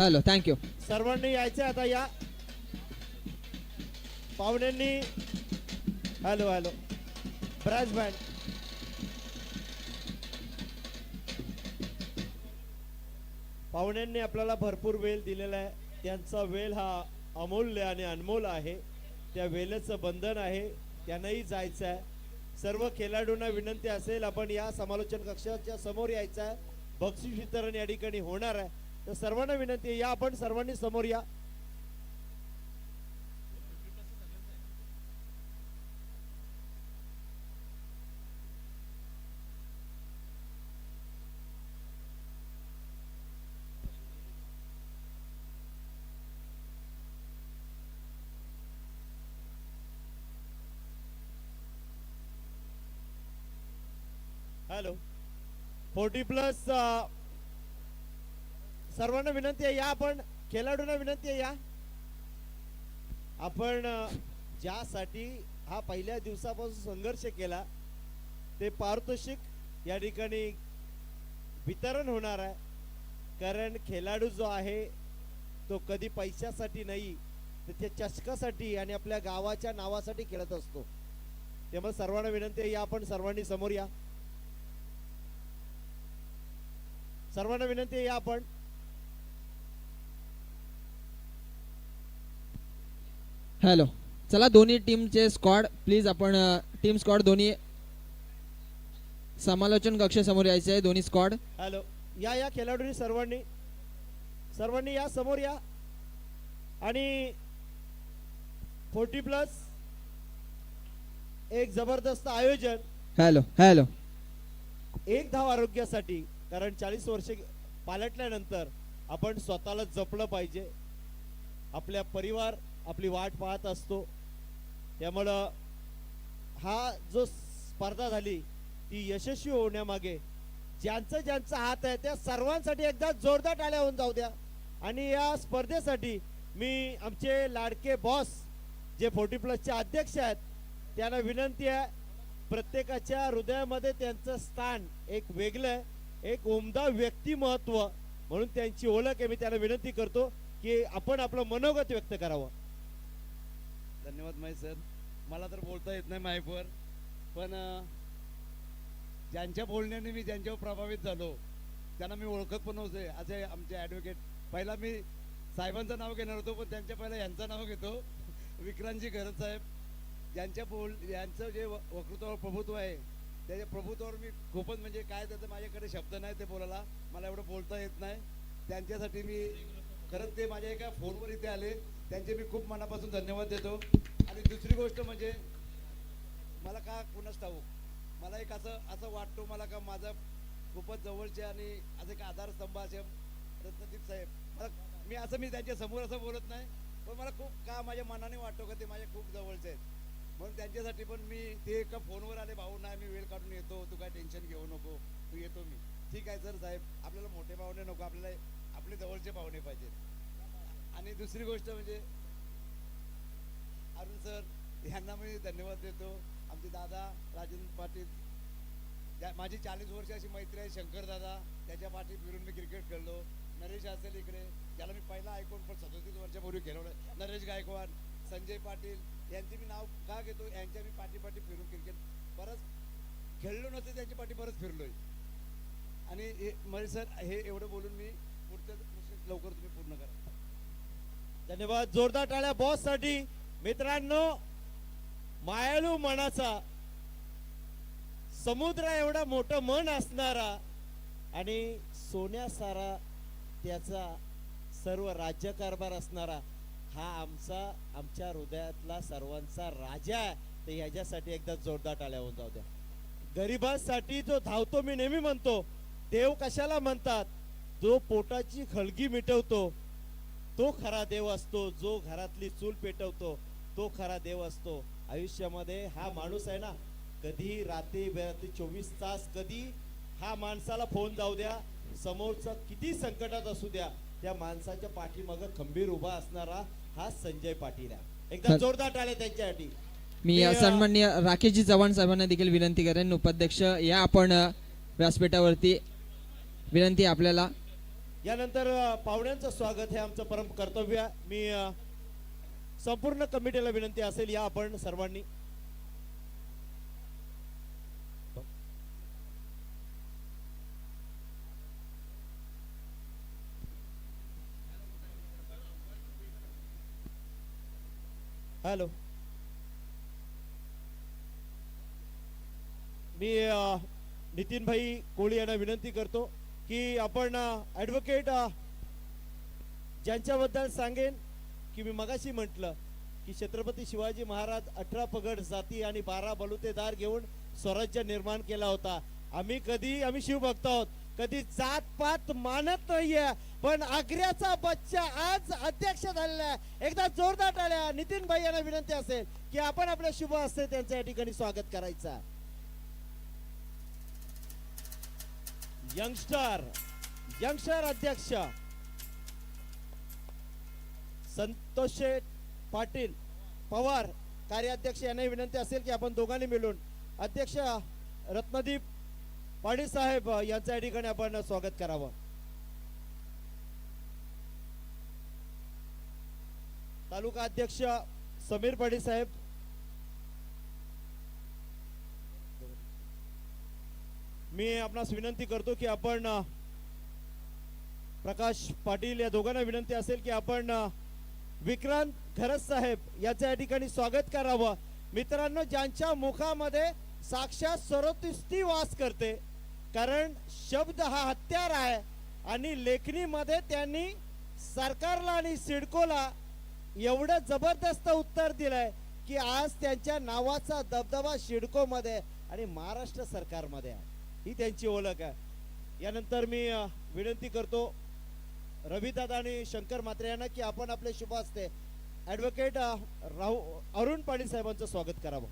Hello, thank you. सर्वांनी यायचं आता या पाहुण्यांनी. Hello hello brass band. पाहुण्यांनी आपल्याला भरपूर वेळ दिलेला आहे. त्यांचा वेळ हा अमूल्य आणि अनमोल आहे. त्या वेळेचं बंधन आहे, त्यांनाही जायचं आहे. सर्व खेळाडूंना विनंती असेल, आपण या समालोचन कक्षाच्या समोर यायचं आहे. बक्षीस वितरण या ठिकाणी होणार आहे, तर सर्वांना विनंती आहे, या आपण सर्वांनी समोर या. हॅलो 40+ सर्वांना विनंती आहे, या आपण खेळाडूंना विनंती आहे, या आपण ज्यासाठी हा पहिल्या दिवसापासून संघर्ष केला ते पारितोषिक या ठिकाणी वितरण होणार आहे. कारण खेळाडू जो आहे तो कधी पैशासाठी नाही, तर त्या चषकासाठी आणि आपल्या गावाच्या नावासाठी खेळत असतो. त्यामुळे सर्वांना विनंती आहे, या आपण सर्वांनी समोर या. सर्वांना विनंती आहे, या आपण. हॅलो, चला दोन्ही टीमचे स्क्वॉड प्लीज, आपण टीम स्क्वॉड दोन्ही समालोचन कक्ष समोर यायचे आहे. दोन्ही स्क्वॉड. हॅलो, या या खेळाडूंनी सर्वांनी सर्वांनी या समोर या. आणि 40+ एक जबरदस्त आयोजन. Hello hello. एक धाव आरोग्यासाठी, कारण 40 वर्षे पालटल्यानंतर आपण स्वतःला जपलं पाहिजे. आपल्या परिवार आपली वाट पाहत असतो. त्यामुळं हा जो स्पर्धा झाली ती यशस्वी होण्यामागे ज्यांचा ज्यांचा हात आहे त्या सर्वांसाठी एकदा जोरदार टाळ्या होऊन जाऊ द्या. आणि या स्पर्धेसाठी मी आमचे लाडके बॉस जे 40+चे अध्यक्ष आहेत त्यांना विनंती आहे, प्रत्येकाच्या हृदयामध्ये त्यांचं स्थान एक वेगळं आहे, एक उमदा व्यक्तिमत्व म्हणून त्यांची ओळख आहे. मी त्यांना विनंती करतो की आपण आपलं मनोगत व्यक्त करावं. धन्यवाद माई सर. मला तर बोलता येत नाही माईकवर, पण ज्यांच्या बोलण्याने मी ज्यांच्यावर प्रभावित झालो त्यांना मी ओळखत पण नव्हते. असे आमचे ॲडव्होकेट, पहिला मी साहेबांचं नाव घेणार होतो, पण त्यांच्या पहिला यांचं नाव घेतो, विक्रांतजी गरज साहेब. यांचं जे वक्तृत्वावर प्रभुत्व आहे, त्याच्या प्रभुत्वावर मी खूपच, म्हणजे काय त्याचं माझ्याकडे शब्द नाही ते बोलायला, मला एवढं बोलता येत नाही. त्यांच्यासाठी मी खरंच, ते माझ्या एका फोनवर इथे आले, त्यांचे मी खूप मनापासून धन्यवाद देतो. आणि दुसरी गोष्ट म्हणजे मला का कुणास ठाऊक, मला एक असं वाटतो मला का माझा खूपच जवळचे आणि असं एक आधारस्तंभ असे रत्नदीप साहेब, मी त्यांच्या समोर असं बोलत नाही, पण मला खूप का माझ्या मनाने वाटतो का ते माझ्या खूप जवळचे आहेत. म्हणून त्यांच्यासाठी पण मी ते एका फोनवर आले, भाऊ नाही मी वेळ काढून येतो, तू काय टेन्शन घेऊ नको, तू येतो मी. ठीक आहे सर साहेब, आपल्याला मोठे पाहुणे नको, आपल्याला आपले जवळचे पाहुणे पाहिजेत. आणि दुसरी गोष्ट म्हणजे अरुण सर यांना मी धन्यवाद देतो. आमचे दादा राजेंद्र पाटील, माझी 40 वर्ष अशी मैत्री आहे. शंकर दादा, त्याच्या पाठी फिरून मी क्रिकेट खेळलो. नरेश असेल इकडे, ज्याला मी पहिला ऐकून पण 37 वर्षापूर्वी खेळवलं, नरेश गायकवाड, संजय पाटील, यांचे मी नाव का घेतो, यांच्या मी पाठी फिरून क्रिकेट परत खेळलो नसते, त्यांची पाठी परत फिरलोय. आणि महेश सर, हे एवढं बोलून मी पुढचं लवकर तुम्ही पूर्ण करा. धन्यवाद. जोरदार टाळ्या बॉस साठी. मित्रांनो, मायाळू मनाचा, समुद्र एवढा मोठं मन असणारा आणि सोन्यासारा त्याचा सर्व राज्यकारभार असणारा हा आमच्या हृदयातला सर्वांचा राजा आहे. तर याच्यासाठी एकदा जोरदार टाळ्या होऊन जाऊ द्या. गरिबांसाठी जो धावतो, मी नेहमी म्हणतो, देव कशाला म्हणतात, जो पोटाची खळगी मिटवतो तो खरा देव असतो, जो घरातली चूल पेटवतो तो खरा देव असतो. आयुष्यामध्ये हा माणूस आहे ना, कधी रात्री 24 तास कधी हा माणसाला फोन जाऊ द्या, समोरचा किती संकटात असू द्या, त्या माणसाच्या पाठीमागे खंबीर उभा असणारा हा संजय पाटील आहे. एकदा जोरदार टाळ्या त्यांच्यासाठी. मी सन्माननीय राकेशजी चव्हाण साहेबांना देखील विनंती करेन, उपाध्यक्ष या आपण व्यासपीठावरती. विनंती आपल्याला. यानंतर पाहुण्यांचं स्वागत हे आमचं परम कर्तव्य आहे. मी संपूर्ण कमिटीला विनंती असेल या आपण सर्वांनी हॅलो मी नितीन भाई कोळी यांना विनंती करतो की आपण ॲडव्होकेट ज्यांच्याबद्दल सांगेन की मी मगाशी म्हटलं की छत्रपती शिवाजी महाराज 18 पगड जाती आणि 12 बलुतेदार घेऊन स्वराज्य निर्माण केला होता. आम्ही शिवभक्त आहोत, कधी जात पात मानत नाहीये, पण आग्र्याचा बच्चा आज अध्यक्ष झालेला आहे. एकदा जोरदार टाळ्या. नितीन भाई यांना विनंती असेल की आपण आपल्या शुभ हस्ते त्यांच्या या ठिकाणी स्वागत करायचं. यंगस्टर अध्यक्ष संतोष पाटील पवार कार्याध्यक्ष यांना विनंती असेल की आपण दोघांनी मिळून अध्यक्ष रत्नदीप पाटील साहेब यांच्या या ठिकाणी आपण स्वागत करावं. तालुका अध्यक्ष समीर पाटील साहेब, मी आपणास विनंती करतो की आपण प्रकाश पाटील या दोघांना विनंती असेल की आपण विक्रांत घरत साहेब याच्या या ठिकाणी स्वागत करावं. मित्रांनो, ज्यांच्या मुखामध्ये साक्षात सरस्वती वास करते, कारण शब्द हा हत्यार आहे आणि लेखणीमध्ये त्यांनी सरकारला आणि सिडकोला एवढं जबरदस्त उत्तर दिलंय की आज त्यांच्या नावाचा दबदबा सिडको मध्ये आणि महाराष्ट्र सरकारमध्ये आहे. ही त्यांची ओळख आहे. यानंतर मी विनंती करतो रविदादा आणि शंकर म्हात्रे यांना की आपण आपले शुभ हस्ते ॲडव्होकेट अरुण पाटील साहेबांचं स्वागत करावं.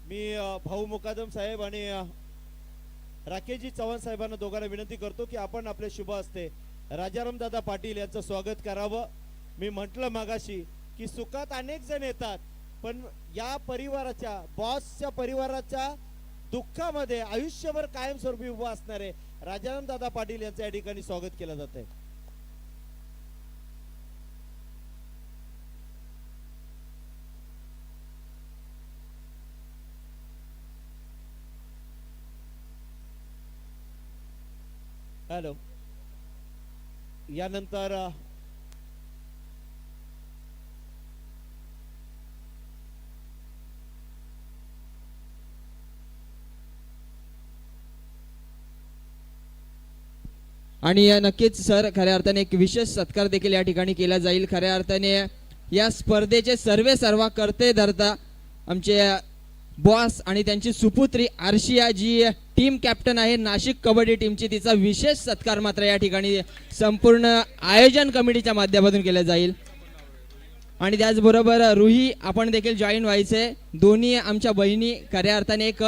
मी भाऊ मुकादम साहेब आणि राकेशजी चव्हाण साहेबांना दोघांना विनंती करतो की आपण आपले शुभ हस्ते राजाराम दादा पाटील यांचं स्वागत करावं. मी म्हटलं मागाशी की सुखात अनेक जण येतात, पण या परिवाराच्या बॉसच्या परिवाराच्या दुःखामध्ये आयुष्यभर कायमस्वरूपी उभा असणारे राजाराम दादा पाटील यांचं या ठिकाणी स्वागत केलं जात आहे. हॅलो. यानंतर आणि नक्कीच सर, खऱ्या अर्थाने एक विशेष सत्कार देखील या ठिकाणी केला जाईल. खऱ्या अर्थाने या स्पर्धेचे सर्व करते धरता आमचे बॉस आणि त्यांची सुपुत्री आर्शिया, जी टीम कॅप्टन आहे नाशिक कबड्डी टीमची, तिचा विशेष सत्कार मात्र या ठिकाणी संपूर्ण आयोजन कमिटीच्या माध्यमातून केला जाईल. आणि त्याचबरोबर रुही आपण देखील जॉईन व्हायचे. दोन्ही आमच्या बहिणी खऱ्या अर्थाने एक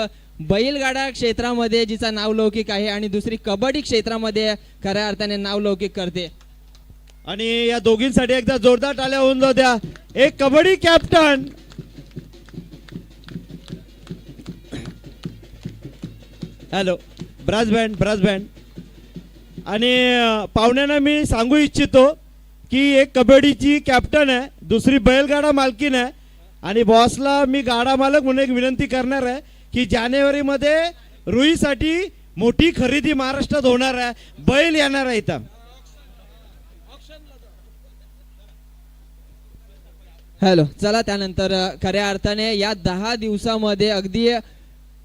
बैलगाडा क्षेत्रामध्ये जिचा नावलौकिक आहे आणि दुसरी कबड्डी क्षेत्रामध्ये खऱ्या अर्थाने नावलौकिक करते. आणि या दोघींसाठी एकदा जोरदार टाळ्या होऊन जाऊ द्या. एक kabaddi captain hello brass band आणि पाहुण्यांना मी सांगू इच्छितो की एक कबड्डीची कॅप्टन आहे, दुसरी बैलगाडा मालकीन आहे आणि बॉसला मी गाडा मालक म्हणून एक विनंती करणार आहे की जानेवारीमध्ये रुईसाठी मोठी खरेदी महाराष्ट्रात होणार आहे. बैल येणार आहे इथं. हॅलो, चला त्यानंतर खऱ्या अर्थाने या 10 दिवसामध्ये अगदी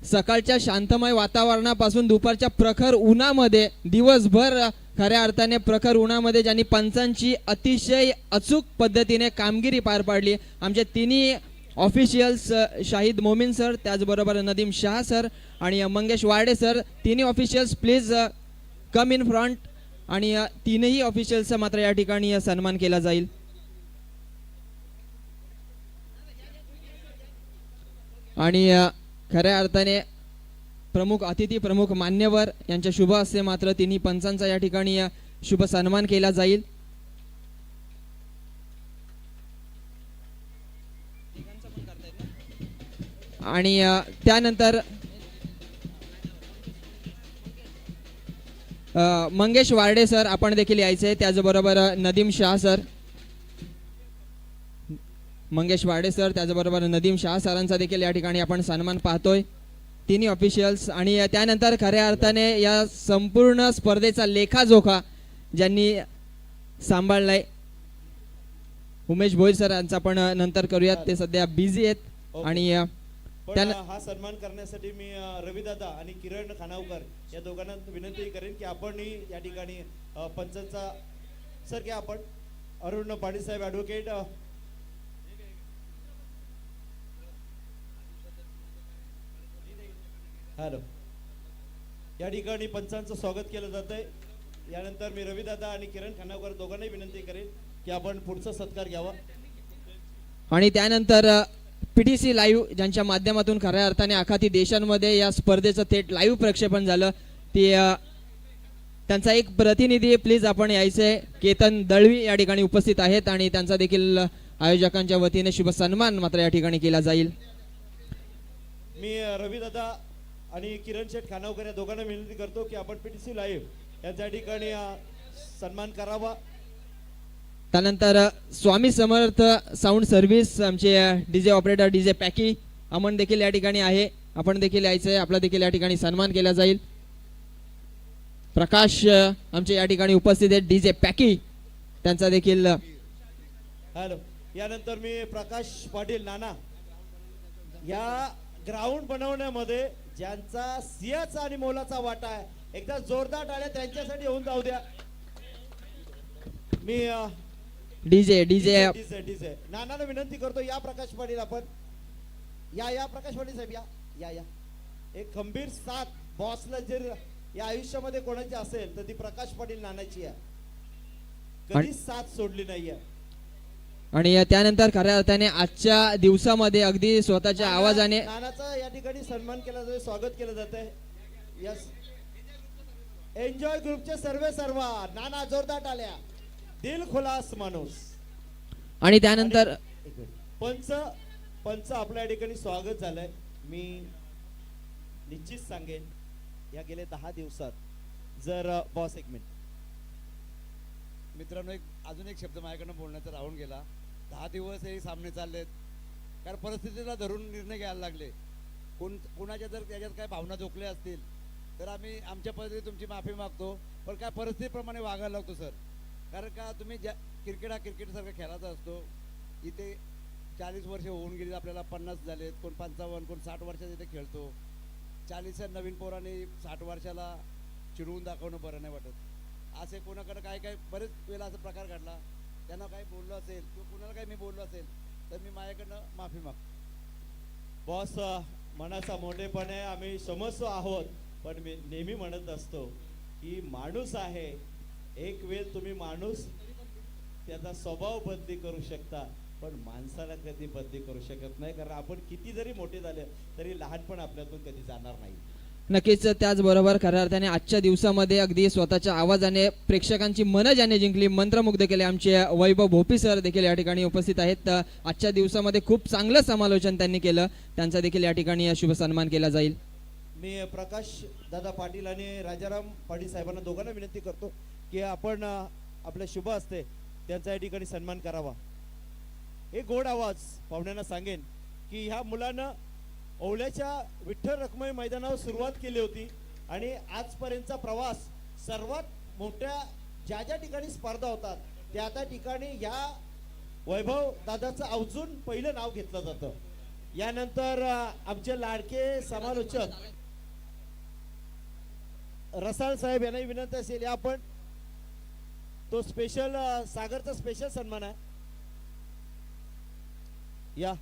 सकाळच्या शांतमय वातावरणापासून दुपारच्या प्रखर उन्हामध्ये दिवसभर खऱ्या अर्थाने प्रखर उन्हामध्ये ज्यांनी पंचांची अतिशय अचूक पद्धतीने कामगिरी पार पाडली, आमचे तिन्ही ऑफिशियल्स शाहिद मोमीन सर, त्याचबरोबर नदीम शाह सर आणि मंगेश वाडे सर, तिन्ही officials please come in front. आणि तीनही ऑफिशियल्सचा मात्र या ठिकाणी सन्मान केला जाईल. आणि खऱ्या अर्थाने प्रमुख अतिथी, प्रमुख मान्यवर यांच्या शुभ हस्ते मात्र तिन्ही पंचांचा या ठिकाणी शुभ सन्मान केला जाईल. आणि त्यानंतर मंगेश वार्डे सर आपण देखील यायचे, त्याचबरोबर नदीम शाह सर, मंगेश वार्डे सर त्याचबरोबर नदीम शाह सरांचा देखील या ठिकाणी आपण सन्मान पाहतोय, तिन्ही ऑफिशियल्स. आणि त्यानंतर खऱ्या अर्थाने या संपूर्ण स्पर्धेचा लेखाजोखा ज्यांनी सांभाळलाय उमेश भोईर सर यांचा आपण नंतर करूयात, ते सध्या बिझी आहेत. आणि पण हा सन्मान करण्यासाठी मी रविदादा आणि किरण खानावकर या दोघांना विनंती करेन की आपण या ठिकाणी पंचांचा सर घ्या आपण. अरुण पाटील साहेब ॲडव्होकेट, हॅलो, या ठिकाणी पंचांचं स्वागत केलं जात आहे. यानंतर मी रविदादा आणि किरण खानावकर दोघांनाही विनंती करेन की आपण पुढचा सत्कार घ्यावा. आणि त्यानंतर पीटीसी लाईव्ह ज्यांच्या माध्यमातून खऱ्या अर्थाने आखाती देशांमध्ये या स्पर्धेचं थेट लाईव्ह प्रक्षेपण झालं, ते त्यांचा एक प्रतिनिधी प्लीज आपण यायचे, केतन दळवी या ठिकाणी उपस्थित आहेत आणि त्यांचा देखील आयोजकांच्या वतीने शुभ सन्मान मात्र या ठिकाणी केला जाईल. मी रविदादा आणि किरण शेठ खानावकर या दोघांना विनंती करतो की आपण पीटीसी लाईव्ह यांच्या ठिकाणी सन्मान करावा. त्यानंतर स्वामी समर्थ साऊंड सर्व्हिस आमचे डीजे ऑपरेटर डीजे पॅकी अमन देखील या ठिकाणी आहे, आपण देखील यायचंय, आपला देखील या ठिकाणी सन्मान केला जाईल. प्रकाश आमचे या ठिकाणी उपस्थित आहेत, डीजे पॅकी त्यांचा देखील. हॅलो, यानंतर मी प्रकाश पाटील नाना या ग्राउंड बनवण्यामध्ये ज्यांचा सिंहाचा आणि मोलाचा वाटा आहे, एकदा जोरदार टाळ्या त्यांच्यासाठी होऊन जाऊ द्या. मी डीजे नानाला विनंती करतो, या प्रकाश पाटील आपण या प्रकाश पाटील साहेब या एक खंबीर साथ बॉसला जर या आयुष्यामध्ये कोणाची असेल तर ती प्रकाश पाटील नानाची आहे, कधीच साथ सोडली नाहीये. आणि त्यानंतर खऱ्या अर्थाने आजच्या दिवसामध्ये अगदी स्वतःच्या आवाजाने नानाचा या ठिकाणी सन्मान केला जातो, स्वागत केलं जात आहे. यस, एन्जॉय ग्रुपचे सर्व नाना जोरदार टाळ्या, दिल खुलास माणूस. आणि त्यानंतर पंच आपल्या या ठिकाणी स्वागत झालंय. मी निश्चित सांगेन या गेले 10 दिवसात जर बॉस एक मिनिट मित्रांनो, अजून एक शब्द माझ्याकडनं बोलण्याचा राहून गेला. 10 दिवस हे सामने चाललेत, कारण परिस्थितीला धरून निर्णय घ्यायला लागले. कोणाच्या जर त्याच्यात काय भावना झोकल्या असतील तर आम्ही आमच्या पद्धतीने तुमची माफी मागतो, पण काय परिस्थितीप्रमाणे वागायला लागतो सर. कारण का तुम्ही क्रिकेट हा क्रिकेटसारखा खेळाचा असतो. इथे 40 वर्ष होऊन गेली, आपल्याला 50 झालेत, कोण 55, कोण 60 वर्षात इथे खेळतो. 40 नवीन पोराने 60 वर्षाला चिडवून दाखवणं बरं नाही वाटत. असे कोणाकडे काय बरेच वेळा असा प्रकार घडला, त्यांना काही बोललो असेल किंवा कुणाला काही मी बोललो असेल तर मी माझ्याकडनं माफी मागतो. बॉस मनाचा मोठेपणे आम्ही समजतो आहोत, पण मी नेहमी म्हणत असतो की माणूस आहे, एक वेळ तुम्ही माणूस त्याचा स्वभाव बदली करू शकता, पण माणसाला कधी बदली करू शकत नाही, कारण आपण किती जरी मोठे झाले तरी लहानपण आपल्यातून कधी जाणार नाही. नक्कीच. त्याचबरोबर खऱ्या अर्थाने आजच्या दिवसामध्ये अगदी स्वतःच्या आवाजाने प्रेक्षकांची मनं ज्याने जिंकली, मंत्रमुग्ध केले, आमचे वैभव भोपी सर देखील या ठिकाणी उपस्थित आहेत. आजच्या दिवसामध्ये खूप चांगलं समालोचन त्यांनी केलं, त्यांचा देखील या ठिकाणी शुभ सन्मान केला जाईल. मी प्रकाश दादा पाटील आणि राजाराम पाटील साहेबांना दोघांना विनंती करतो की आपण आपल्या शुभ असते त्यांचा या ठिकाणी सन्मान करावा. एक गोड आवाज पाहुण्यांना सांगेन की ह्या मुलानं ओवल्याच्या विठ्ठल रखुमाई मैदानावर सुरुवात केली होती आणि आजपर्यंतचा प्रवास सर्वात मोठ्या ज्या ज्या ठिकाणी स्पर्धा होतात त्या त्या ठिकाणी या वैभव दादाचं अजून पहिलं नाव घेतलं जातं. यानंतर आमचे लाडके समालोचक रसाळ साहेब यांनाही विनंती असेल, या आपण तो स्पेशल सागरचा स्पेशल सन्मान आहे. या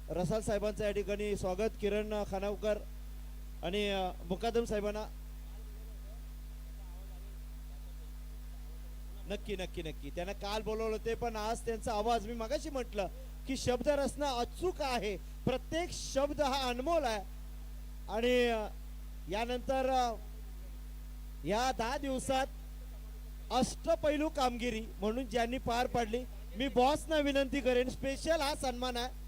रसाल साहेबांचं या ठिकाणी स्वागत. किरण खानावकर आणि मुकादम साहेबांना नक्की नक्की नक्की त्यांना काल बोलवलं होते, पण आज त्यांचा आवाज, मी मगाशी म्हटलं की शब्द रचना अचूक आहे, प्रत्येक शब्द हा अनमोल आहे. आणि यानंतर या 10 दिवसात अष्टपैलू कामगिरी म्हणून ज्यांनी पार पाडली, मी बॉसना विनंती करेन, स्पेशल हा सन्मान आहे.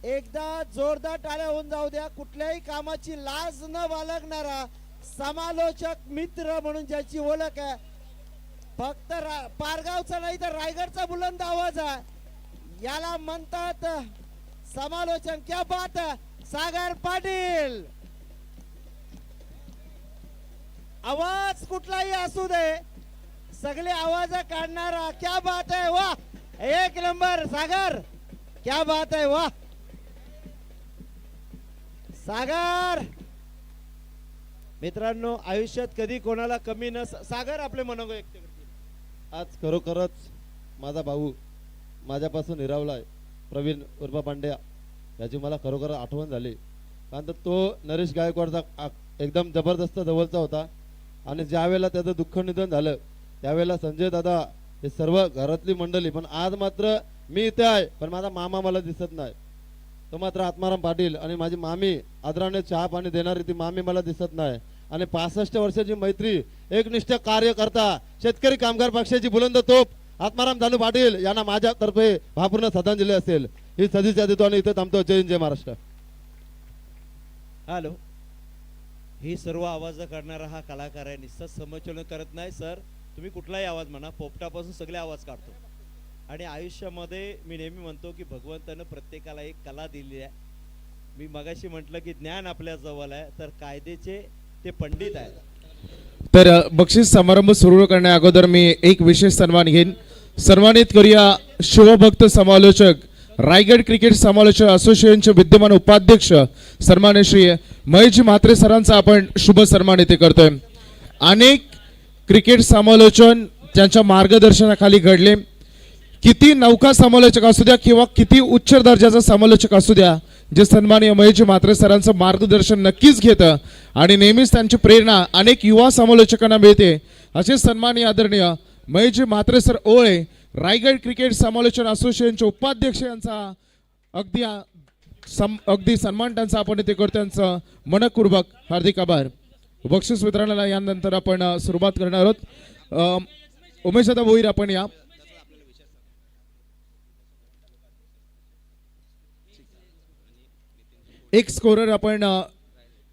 एकदा जोरदार टाळ्या होऊन जाऊ द्या. कुठल्याही कामाची लाज न बाळगणारा समालोचक मित्र म्हणून ज्याची ओळख आहे, फक्त पारगावचा नाही तर रायगडचा बुलंद आवाज आहे, याला म्हणतात समालोचन. क्या बात है सागर पाटील. आवाज कुठलाही असू दे, सगळे आवाज काढणारा. क्या बात है, वाह, एक नंबर सागर, क्या बात है, वाह सागर. मित्रांनो, आयुष्यात कधी कोणाला कमी न सागर आपले मनोगत व्यक्त करतील. आज खरोखरच माझा भाऊ माझ्यापासून हिरावलाय, प्रवीण उर्फ पांड्या, याची मला खरोखर आठवण झाली. कारण तर तो नरेश गायकवाडचा एकदम जबरदस्त जवळचा होता आणि ज्या वेळेला त्याचं दुःख निधन झालं त्यावेळेला संजय दादा हे सर्व घरातली मंडळी, पण आज मात्र मी इथे आहे पण माझा मामा मला दिसत नाही, तो मात्र आत्माराम पाटील आणि माझी मामी आदराने चहा पाणी देणारी ती मामी मला दिसत नाही. आणि 65 वर्षाची मैत्री, एकनिष्ठ कार्यकर्ता, शेतकरी कामगार पक्षाची बुलंद तोप आत्माराम जानू पाटील यांना माझ्यातर्फे भावपूर्ण श्रद्धांजली असेल. ही सदिच्छा देतो आणि इथे थांबतो. जय हिंद, जय महाराष्ट्र. हॅलो, ही सर्व आवाज करणारा हा कलाकार आहे. निस्सात समचलन करत नाही सर. तुम्ही कुठलाही आवाज म्हणा, पोपटापासून सगळे आवाज काढतो. आणि आयुष्यामध्ये मी नेहमी म्हणतो की भगवंतानं प्रत्येकाला एक कला दिली आहे. मी मगाशी म्हटलं की ज्ञान आपल्या जवळ आहे, तर कायद्याचे ते पंडित आहेत. तर बक्षीस समारंभ सुरू करण्या अगोदर मी एक विशेष सन्मान घेईन. सन्मानित करूया शिवभक्त समालोचक, रायगड क्रिकेट समालोचक असोसिएशनचे विद्यमान उपाध्यक्ष सन्मान्य श्री महेशजी म्हात्रे सरांचा आपण शुभ सन्मान इथे करतोय. अनेक क्रिकेट समालोचन त्यांच्या मार्गदर्शनाखाली घडले. किती नौका समालोचक असू द्या किंवा किती उच्च दर्जाचा समालोचक असू द्या, जे सन्माननीय महेशजी म्हात्रे सरांचं मार्गदर्शन नक्कीच घेतं आणि नेहमीच त्यांची प्रेरणा अनेक युवा समालोचकांना मिळते. असे सन्माननीय आदरणीय महेशजी म्हात्रे सर ओळे, रायगड क्रिकेट समालोचन असोसिएशनचे उपाध्यक्ष यांचा अगदी सन्मान त्यांचा आपण इथे करतो. त्यांचं मनपूर्वक हार्दिक आभार. बक्षीस वितरणाला यानंतर आपण सुरुवात करणार आहोत. उमेशदा भोईर आपण या. एक स्कोरर आपण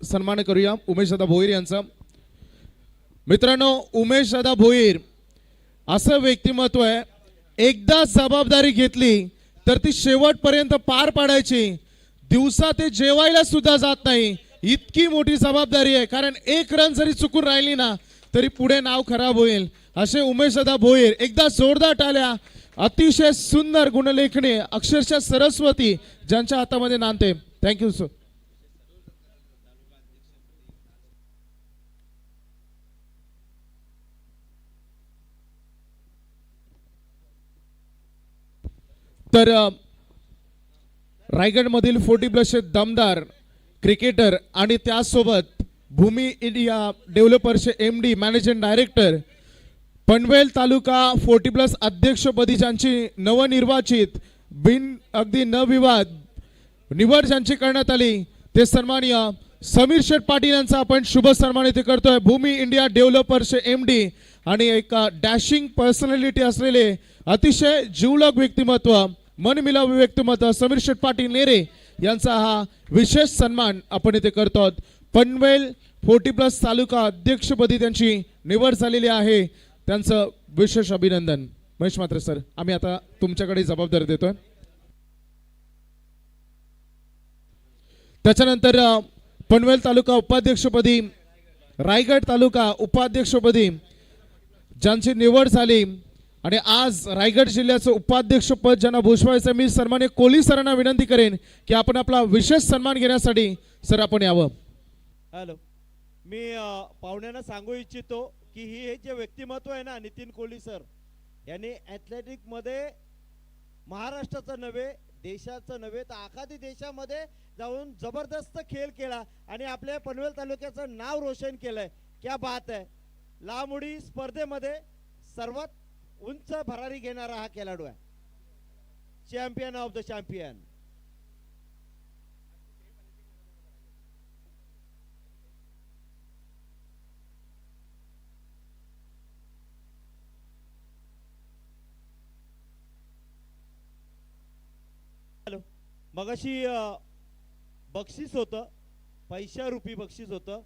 सन्मान करूया उमेशदादा भोईर यांचा. मित्रांनो, उमेशदादा भोईर असं व्यक्तिमत्व आहे, एकदा जबाबदारी घेतली तर ती शेवटपर्यंत पार पाडायची. दिवसा ते जेवायला सुद्धा जात नाही, इतकी मोठी जबाबदारी आहे. कारण एक रन जरी चुकून राहिली ना तरी पुढे नाव खराब होईल. असे उमेशदादा भोईर, एकदा जोरदार टाळ्या. अतिशय सुंदर गुणलेखणी, अक्षरशः सरस्वती ज्यांच्या हातामध्ये नांदते. Thank you sir. तर रायगडमधील 40+ दमदार क्रिकेटर आणि त्यासोबत भूमी इंडिया डेव्हलपर्सचे MD managing director, Panvel taluka 40+ अध्यक्षपदी ज्यांची नवनिर्वाचित अगदी नविवाद निवड ज्यांची करण्यात आली, ते सन्माननीय समीर शेठ पाटील यांचा आपण शुभ सन्मान इथे करतोय. भूमी इंडिया डेव्हलपर्सचे MD आणि एक डॅशिंग पर्सनॅलिटी असलेले अतिशय जिवलग व्यक्तिमत्व, मनमिलावू व्यक्तिमत्व समीर शेठ पाटील नेरे यांचा हा विशेष सन्मान आपण इथे करतो. पनवेल 40+ तालुका अध्यक्षपदी त्यांची निवड झालेली आहे. त्यांचं विशेष अभिनंदन. महेश म्हात्रे सर, आम्ही आता तुमच्याकडे जबाबदारी देतोय. त्याच्यानंतर पनवेल तालुका उपाध्यक्षपदी, रायगड तालुका उपाध्यक्षपदी ज्यांची निवड झाली आणि आज रायगड जिल्ह्याचं उपाध्यक्षपद ज्यांना भूषवायचं, मी सन्माननीय कोहली सरांना विनंती करेन की आपण आपला विशेष सन्मान घेण्यासाठी सर आपण यावं. हॅलो, मी पाहुण्यांना सांगू इच्छितो की हे जे व्यक्तिमत्व आहे ना, नितीन कोहली सर यांनी ॲथलेटिक मध्ये महाराष्ट्राचं नव्हे, देशाचं नव्हे तर आखाती देशामध्ये जाऊन जबरदस्त खेळ केला आणि आपल्या पनवेल तालुक्याचं नाव रोशन केलंय. क्या बात आहे. लांब स्पर्धेमध्ये सर्वात उंच भरारी घेणारा हा खेळाडू आहे. Champion of the champion. मगाशी बक्षीस होतं, पैशारूपी बक्षीस होतं.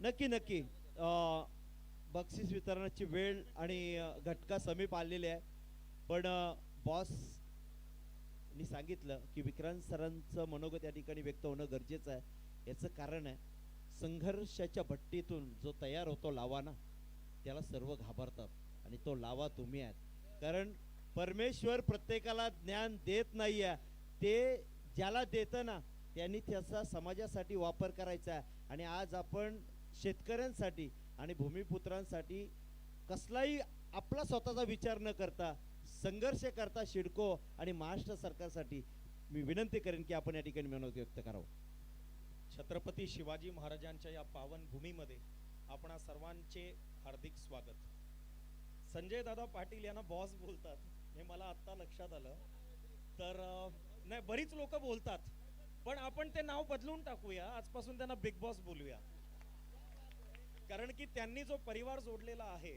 नक्की नक्की बक्षीस वितरणाची वेळ आणि घटका समीप आलेली आहे. पण बॉस नी सांगितलं की विक्रांत सरांचं मनोगत या ठिकाणी व्यक्त होणं गरजेचं आहे. याचं कारण आहे, संघर्षाच्या भट्टीतून जो तयार होतो लावा ना, त्याला सर्व घाबरतात आणि तो लावा तुम्ही आहात. कारण परमेश्वर प्रत्येकाला ज्ञान देत नाहीये, ते ज्याला देतं ना त्यांनी त्याचा समाजासाठी वापर करायचा आहे. आणि आज आपण शेतकऱ्यांसाठी आणि भूमिपुत्रांसाठी कसलाही आपला स्वतःचा विचार न करता संघर्ष करता सिडको आणि महाराष्ट्र सरकारसाठी मी विनंती करेन की आपण या ठिकाणी मनोगत व्यक्त करावं. छत्रपती शिवाजी महाराजांच्या या पावन भूमीमध्ये आपणा सर्वांचे हार्दिक स्वागत. संजय दादा पाटील यांना बॉस बोलतात हे मला आत्ता लक्षात आलं. तर नाही, बरीच लोक बोलतात, पण आपण ते नाव बदलून टाकूया, आजपासून त्यांना बिग बॉस बोलूया. कारण की त्यांनी जो परिवार जोडलेला आहे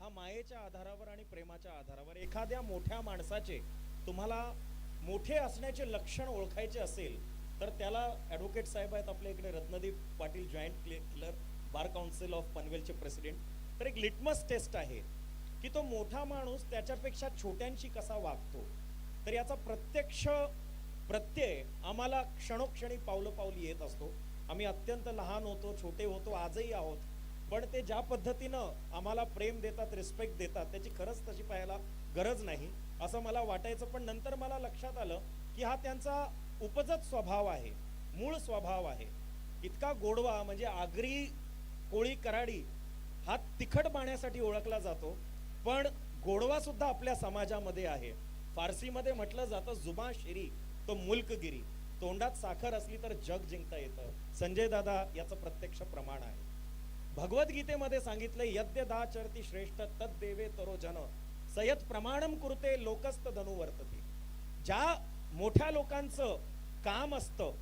हा मायेच्या आधारावर आणि प्रेमाच्या आधारावर. एखाद्या मोठ्या माणसाचे तुम्हाला मोठे असण्याचे लक्षण ओळखायचे असेल तर त्याला ॲडव्होकेट साहेब आहेत आपल्या इकडे, Ratnadeep Patil, joint clerk, bar council of पनवेलचे प्रेसिडेंट. तर एक लिटमस टेस्ट आहे की तो मोठा माणूस त्याच्यापेक्षा छोट्यांशी कसा वागतो. तर याचा प्रत्यक्ष प्रत्यय आम्हाला क्षणोक्षणी पावलं पावली येत असतो. आम्ही अत्यंत लहान होतो, छोटे होतो, आजही आहोत, पण ते ज्या पद्धतीनं आम्हाला प्रेम देतात, रिस्पेक्ट देतात, त्याची खरंच तशी पाहायला गरज नाही असं मला वाटायचं. पण नंतर मला लक्षात आलं की हा त्यांचा उपजत स्वभाव आहे, मूळ स्वभाव आहे. इतका गोडवा म्हणजे आगरी, कोळी, कराडी हा तिखट पाण्यासाठी ओळखला जातो, पण गोडवा सुद्धा आपल्या समाजामध्ये आहे. फारसीमध्ये म्हटलं जातं जुबा शिरी तो मुल्कगिरी, तोंडात साखर असली तर जग जिंकता येतं. संजय दादा याचं प्रत्यक्ष प्रमाण आहे. भगवद्गीतेमध्ये सांगितलं, यद्य दाचरती श्रेष्ठ तद देवे तरो जन सयत प्रमाणम कुर्ते लोकस्त धनु वर्तते. ज्या मोठ्या लोकांचं काम असतं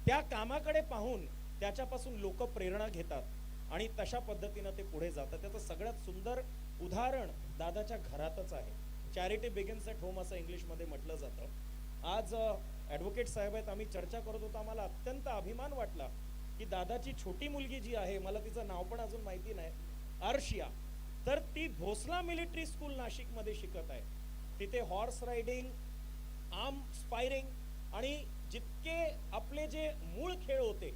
त्या कामाकडे पाहून त्याच्यापासून लोक प्रेरणा घेतात आणि तशा पद्धतीनं ते पुढे जातात. त्याचं सगळ्यात सुंदर उदाहरण दादाच्या घरातच आहे. चॅरिटी बिगिन्स ॲट होम असं इंग्लिशमध्ये म्हटलं जातं. आज ॲडव्होकेट साहेब आहेत, आम्ही चर्चा करत होतो, आम्हाला अत्यंत अभिमान वाटला की दादाची छोटी मुलगी जी आहे, मला तिचं नाव पण अजून माहिती नाही, अर्शिया, तर ती भोसला मिलिटरी स्कूल नाशिकमध्ये शिकत आहे. तिथे हॉर्स रायडिंग, आर्म स्पायरिंग आणि जितके आपले जे मूळ खेळ होते,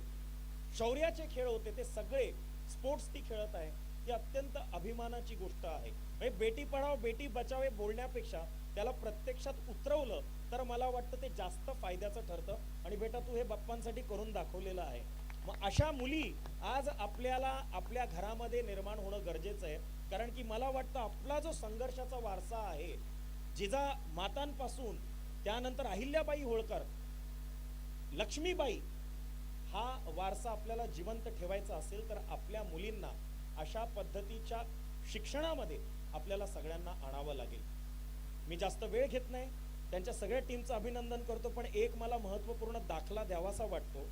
शौर्याचे खेळ होते, ते सगळे स्पोर्ट्स ती खेळत आहे. ही अत्यंत अभिमानाची गोष्ट आहे. म्हणजे बेटी पढाओ बेटी बचाओ हे बोलण्यापेक्षा त्याला प्रत्यक्षात उतरवलं तर मला वाटतं ते जास्त फायद्याचं ठरतं. आणि बेटा तू हे बाप्पांसाठी करून दाखवलेलं आहे. मग अशा मुली आज आपल्याला आपल्या घरामध्ये निर्माण होणं गरजेचं आहे. कारण की मला वाटतं आपला जो संघर्षाचा वारसा आहे, जिजा मातांपासून त्यानंतर अहिल्याबाई होळकर, लक्ष्मीबाई, हा वारसा आपल्याला जिवंत ठेवायचा असेल तर आपल्या मुलींना अशा पद्धतीच्या शिक्षणामध्ये आपल्याला सगळ्यांना आणावं लागेल. मी जास्त वेळ घेत नाही, त्यांच्या सगळ्या टीमचं अभिनंदन करतो, पण एक मला महत्त्वपूर्ण दाखला द्यावासा वाटतो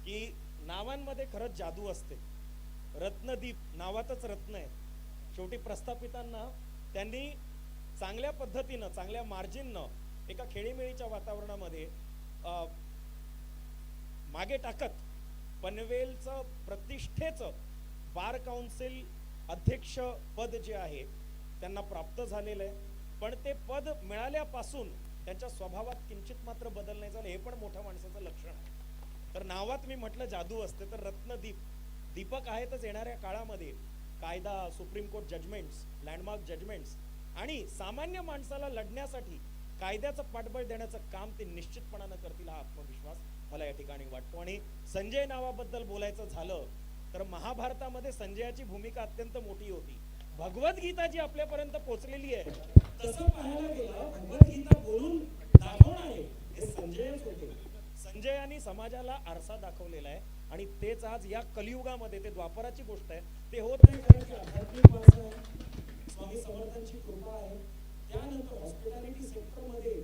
की नावांमध्ये खरंच जादू असते. रत्नदीप नावातच रत्न आहे. शेवटी प्रस्थापितांना त्यांनी चांगल्या पद्धतीनं, चांगल्या मार्जिननं एका खेळीमेळीच्या वातावरणामध्ये मागे टाकत पनवेलचं प्रतिष्ठेचं बार काउन्सिल अध्यक्ष पद जे आहे त्यांना प्राप्त झालेलं आहे. पण ते पद मिळाल्यापासून त्यांच्या स्वभावात किंचित मात्र बदल नाही झाला. हे पण मोठ्या माणसाचं लक्षण आहे. तर नावात मी म्हटलं जादू असते, तर रत्नदीप दीपक आहेतच. येणाऱ्या काळामध्ये कायदा, supreme court judgments, landmark judgments आणि सामान्य माणसाला लढण्यासाठी कायद्याचं पाठबळ देण्याचं काम ते निश्चितपणानं करतील, हा आत्मविश्वास मला या ठिकाणी वाटतो. आणि संजय नावाबद्दल बोलायचं झालं तर महाभारतामध्ये संजयाची भूमिका अत्यंत मोठी होती. भगवद्गीता जी आपल्यापर्यंत पोहोचलेली आहे, तसं पाहायला गेलं भगवद्गीता बोलून दाखवणारे हे संजयच होते. संजयानी समाजाला आरसा दाखवलेला आहे आणि तेच आज या कलियुगामध्ये, ते द्वापराची गोष्ट आहे, ते होत नाही. स्वामी समर्थांची कृपा आहे. त्यानंतर हॉस्पिटॅलिटी सेक्टरमध्ये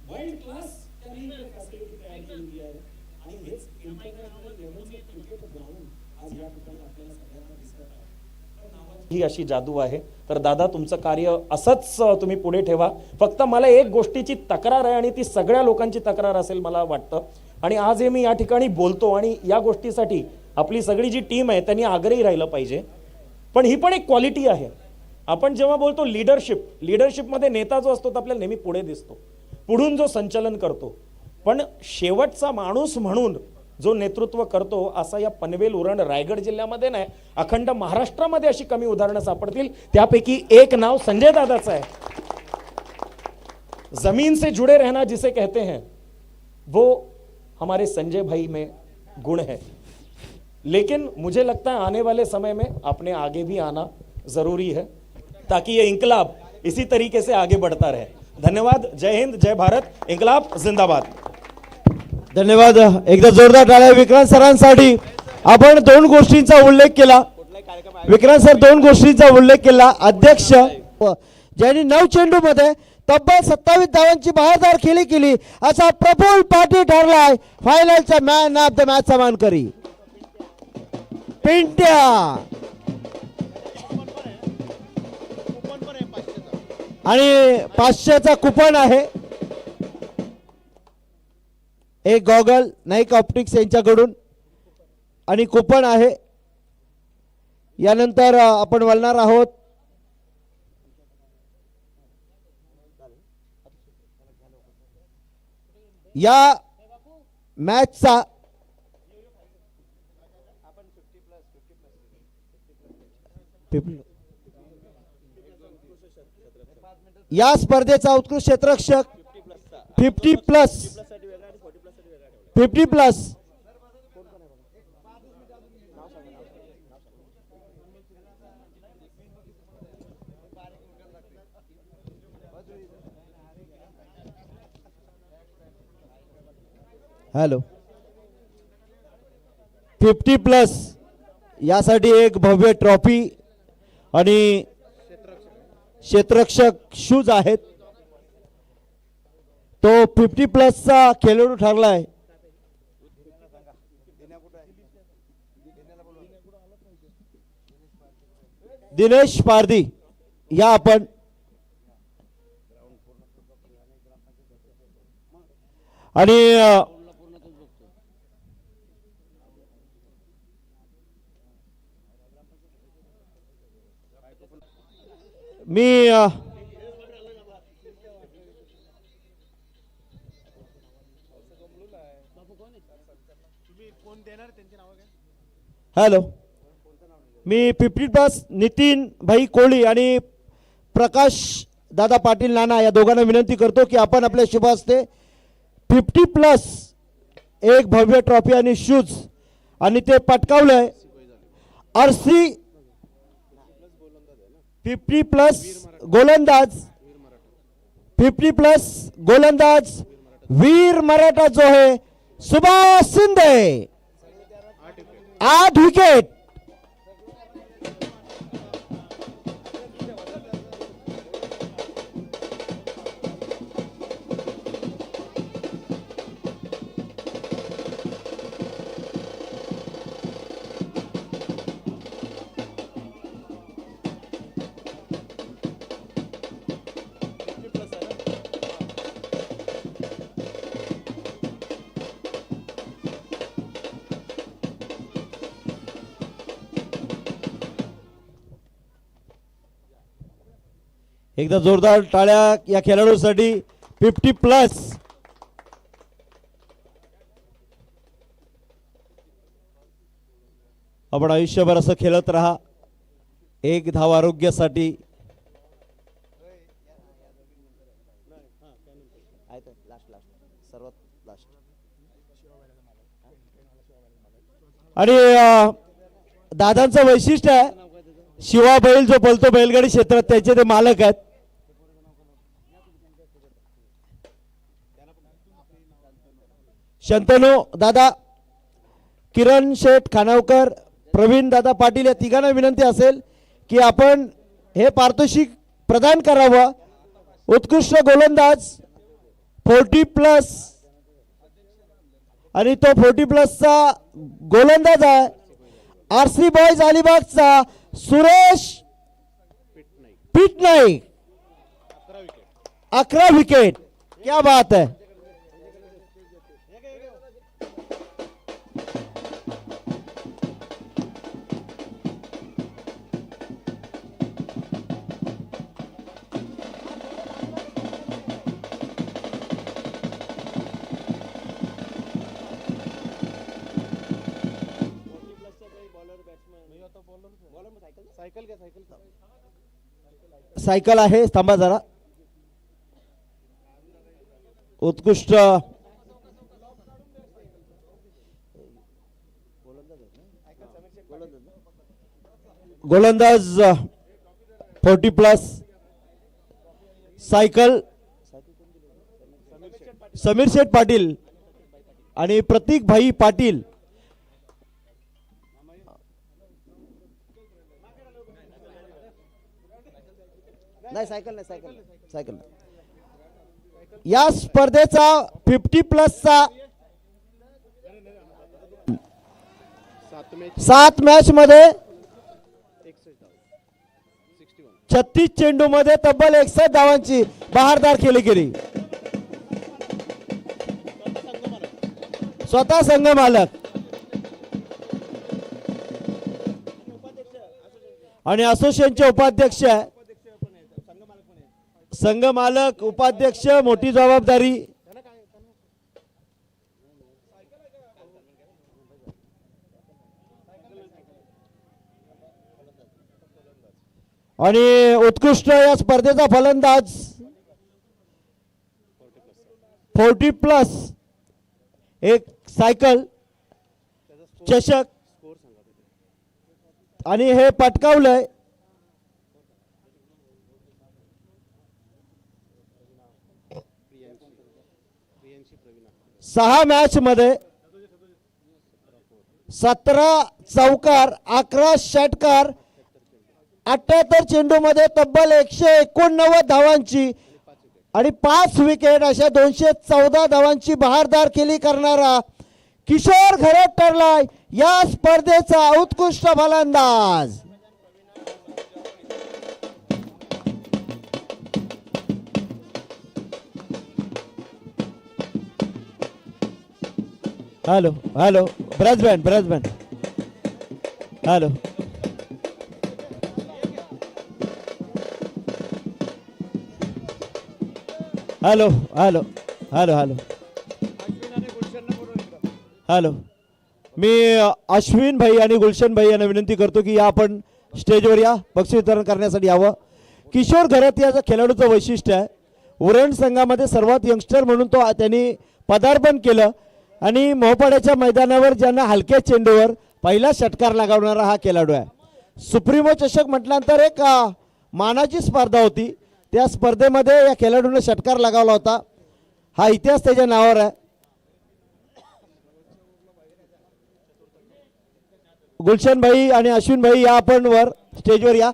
वर्ल्ड क्लास त्यांनी फॅसिलिटी तयार केलेली आहे आणि हेच इंटरनॅशनल लेवलचं क्रिकेट ग्राउंड आज या ठिकाणी आपल्याला सगळ्यांना दिसत आहे. ही अशी जादू आहे. तर दादा तुमचं कार्य असंच तुम्ही पुढे ठेवा. फक्त मला एक गोष्टीची तक्रार आहे आणि ती सगळ्या लोकांची तक्रार असेल मला वाटतं, आणि आज हे मी या ठिकाणी बोलतो आणि या गोष्टीसाठी आपली सगळी जी टीम आहे त्यांनी आग्रही राहिलं पाहिजे. पण ही पण एक क्वालिटी आहे. आपण जेव्हा बोलतो लिडरशिपमध्ये नेता जो असतो तो आपल्याला नेहमी पुढे दिसतो, पुढून जो संचलन करतो, पण शेवटचा माणूस म्हणून जो नेतृत्व करतो असा या पनवेल उरण रायगड जिल्ह्यामध्ये नाही, अखंड महाराष्ट्रामध्ये अशी कमी उदाहरणं सापडतील. त्यापैकी एक नाव संजय दादाचं आहे. जमीन से जुड़े रहना जिसे कहते हैं वो हमारे संजय भाई में गुण है. लेकिन मुझे लगता है आने वाले समय में अपने आगे भी आना जरूरी है ताकि ये इंकलाब इसी तरीके से आगे बढ़ता रहे. धन्यवाद. जय हिंद, जय भारत, इंकलाब जिंदाबाद. धन्यवाद. एकदा जोरदार टाळ्या विक्रांत सरांसाठी. आपण दोन गोष्टींचा उल्लेख केला. विक्रांत सर दोन गोष्टींचा उल्लेख केला. अध्यक्ष ज्यांनी 9 चेंडूमध्ये तब्बल 27 धावांची बहारदार खेळी केली असा प्रफुल्ल पाटील ठरलाय फायनलचा मॅन ऑफ द मॅचचा मानकरी. पिंट्या आणि 500चा कुपन आहे. एक गॉगल नाईक ऑप्टिक्स यांच्याकडून आणि कुपन आहे. यानंतर आपण बोलणार आहोत या मॅचचा या स्पर्धेचा उत्कृष्ट क्षेत्ररक्षक 50 प्लस हॅलो 50 प्लस यासाठी एक भव्य ट्रॉफी आणि क्षेत्ररक्षक शूज आहेत. तो 50 प्लसचा खेळाडू ठरलाय. दिनेश पारदी. या आपण आणि मी हॅलो मी 50 प्लस नितीन भाई कोळी आणि प्रकाश दादा पाटील नाना या दोघांना विनंती करतो की आपण आपल्या शुभ हस्ते 50 प्लस एक भव्य ट्रॉफी आणि शूज आणि ते पटकावलंय. आरसी 50 प्लस गोलंदाज 50 प्लस गोलंदाज वीर मराठा जो है सुभाष शिंदे 8 विकेट. एकदा जोरदार टाळ्या या खेळाडूसाठी 50 प्लस. आपण आयुष्यभर असं खेळत राहा. एक धाव आरोग्यासाठी. आणि दादांचं वैशिष्ट्य आहे शिवा बैल जो बोलतो बैलगाडी क्षेत्रात त्याचे ते मालक आहेत. शंतनू दादा, किरण शेठ खानावकर, प्रवीण दादा पाटील या तिघांना विनंती असेल की आपण हे पारितोषिक प्रदान करावं. उत्कृष्ट गोलंदाज 40 प्लस आणि तो 40 प्लसचा गोलंदाज आहे आरसी बॉयज अलिबागचा सुरेश पीटनाईक 11 विकेट. क्या बात है. सायकल आहे, थांबा जरा. उत्कृष्ट गोलंदाज 40+ सायकल समीर शेठ पाटील आणि प्रतीक भाई पाटील. नाही सायकल नाही, सायकल सायकल. या स्पर्धेचा 50+चा 7 मॅच मध्ये 36 चेंडू मध्ये तब्बल 61 धावांची बहारदार केली गेली. स्वतः संघ मालक आणि असोसिएशनचे उपाध्यक्ष, संघ मालक उपाध्यक्ष, मोठी जबाबदारी. आणि उत्कृष्ट या स्पर्धेचा फलंदाज 40+ एक सायकल चषक आणि हे पटकावलंय. सहा मॅच मध्ये 17 चौकार, 11 षटकार, 78 चेंडू मध्ये तब्बल 189 धावांची आणि 5 विकेट अशा 214 धावांची बहारदार केली करणारा किशोर घरत ठरलाय या स्पर्धेचा उत्कृष्ट फलंदाज. Hello hello brass band brass band hello. Hello hello hello hello hello. मी अश्विन भाई आणि गुलशन भाई यांना विनंती करतो की या आपण स्टेजवर या, बक्षीस वितरण करण्यासाठी यावं. किशोर घरत या खेळाडूचं वैशिष्ट्य आहे, उरण संघामध्ये सर्वात यंगस्टर म्हणून त्यांनी पदार्पण केलं आणि मोहपाड्याच्या मैदानावर ज्यांना हलक्या चेंडूवर पहिला षटकार लगावणारा हा खेळाडू आहे. सुप्रीमो चषक म्हटल्यानंतर एक मानाची स्पर्धा होती, त्या स्पर्धेमध्ये या खेळाडूने षटकार लगावला होता. हा इतिहास त्याच्या नावावर आहे. गुलशन भाई आणि अश्विन भाई या आपण वर स्टेजवर या.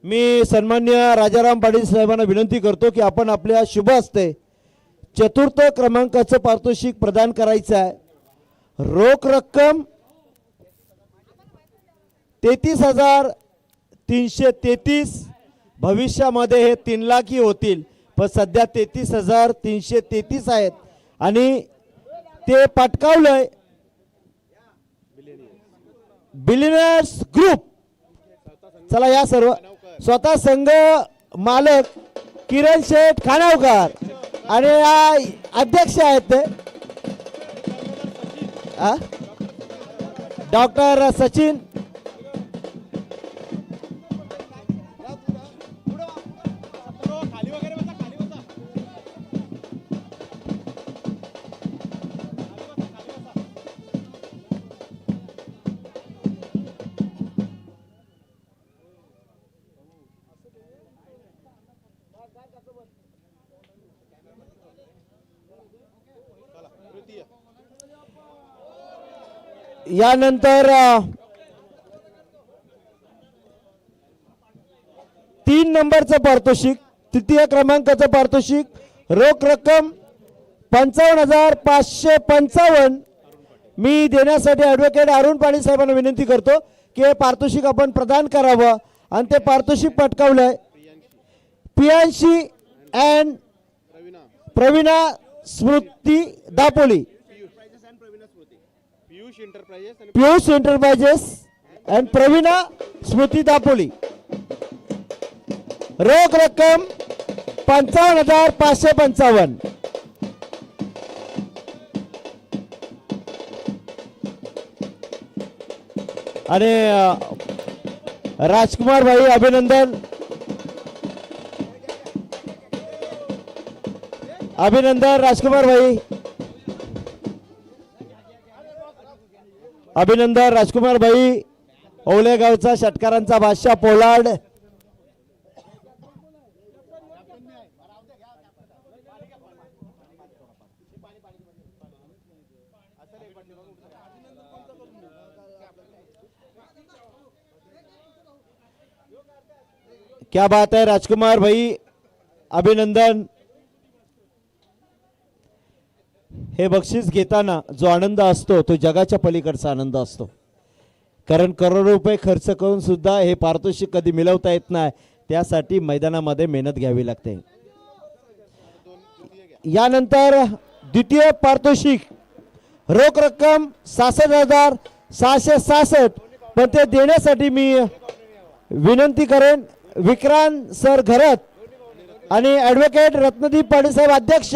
मी सन्मान्य राजाराम पाटील साहेबांना विनंती करतो की आपण आपल्या शुभ हस्ते चतुर्थ क्रमांकाचं पारितोषिक प्रदान करायचं आहे. रोख रक्कम 33,333. भविष्यामध्ये हे 3 लाखही होतील, पण सध्या 33,333 आहेत आणि ते पटकावलंय बिलियनर्स ग्रुप. चला या सर्व स्वतः संघ मालक किरण शेठ खानावकर आणि अध्यक्ष आहेत ते डॉक्टर सचिन. यानंतर 3 नंबरचं पारितोषिक, तृतीय क्रमांकाचं पारितोषिक रोख रक्कम 55,555 मी देण्यासाठी ॲडव्होकेट अरुण पाटील साहेबांना विनंती करतो की हे पारितोषिक आपण प्रदान करावं. आणि ते पारितोषिक पटकावलंय Piyanshi and Pravina Smriti Dapoli, Piyush enterprises and Pravina Smriti Dapoli. रोख रक्कम 55,555. आणि राजकुमार भाई अभिनंदन, अभिनंदन राजकुमार भाई, अभिनंदन राजकुमार भाई. ओलेगावचा षटकारांचा बादशाह पोलार्ड. क्या बात है राजकुमार भाई, अभिनंदन. हे बक्षीस घेताना जो आनंद असतो तो जगाच्या पलीकडचा आनंद असतो, कारण करोडो रुपये खर्च करून सुद्धा हे पारितोषिक कधी मिळवता येत नाही, त्यासाठी मैदानामध्ये मेहनत घ्यावी लागते. यानंतर द्वितीय पारितोषिक रोख रक्कम 66,666, पण ते देण्यासाठी मी विनंती करेन विक्रांत सर घरत आणि ॲडव्होकेट रत्नदीप पाटील साहेब अध्यक्ष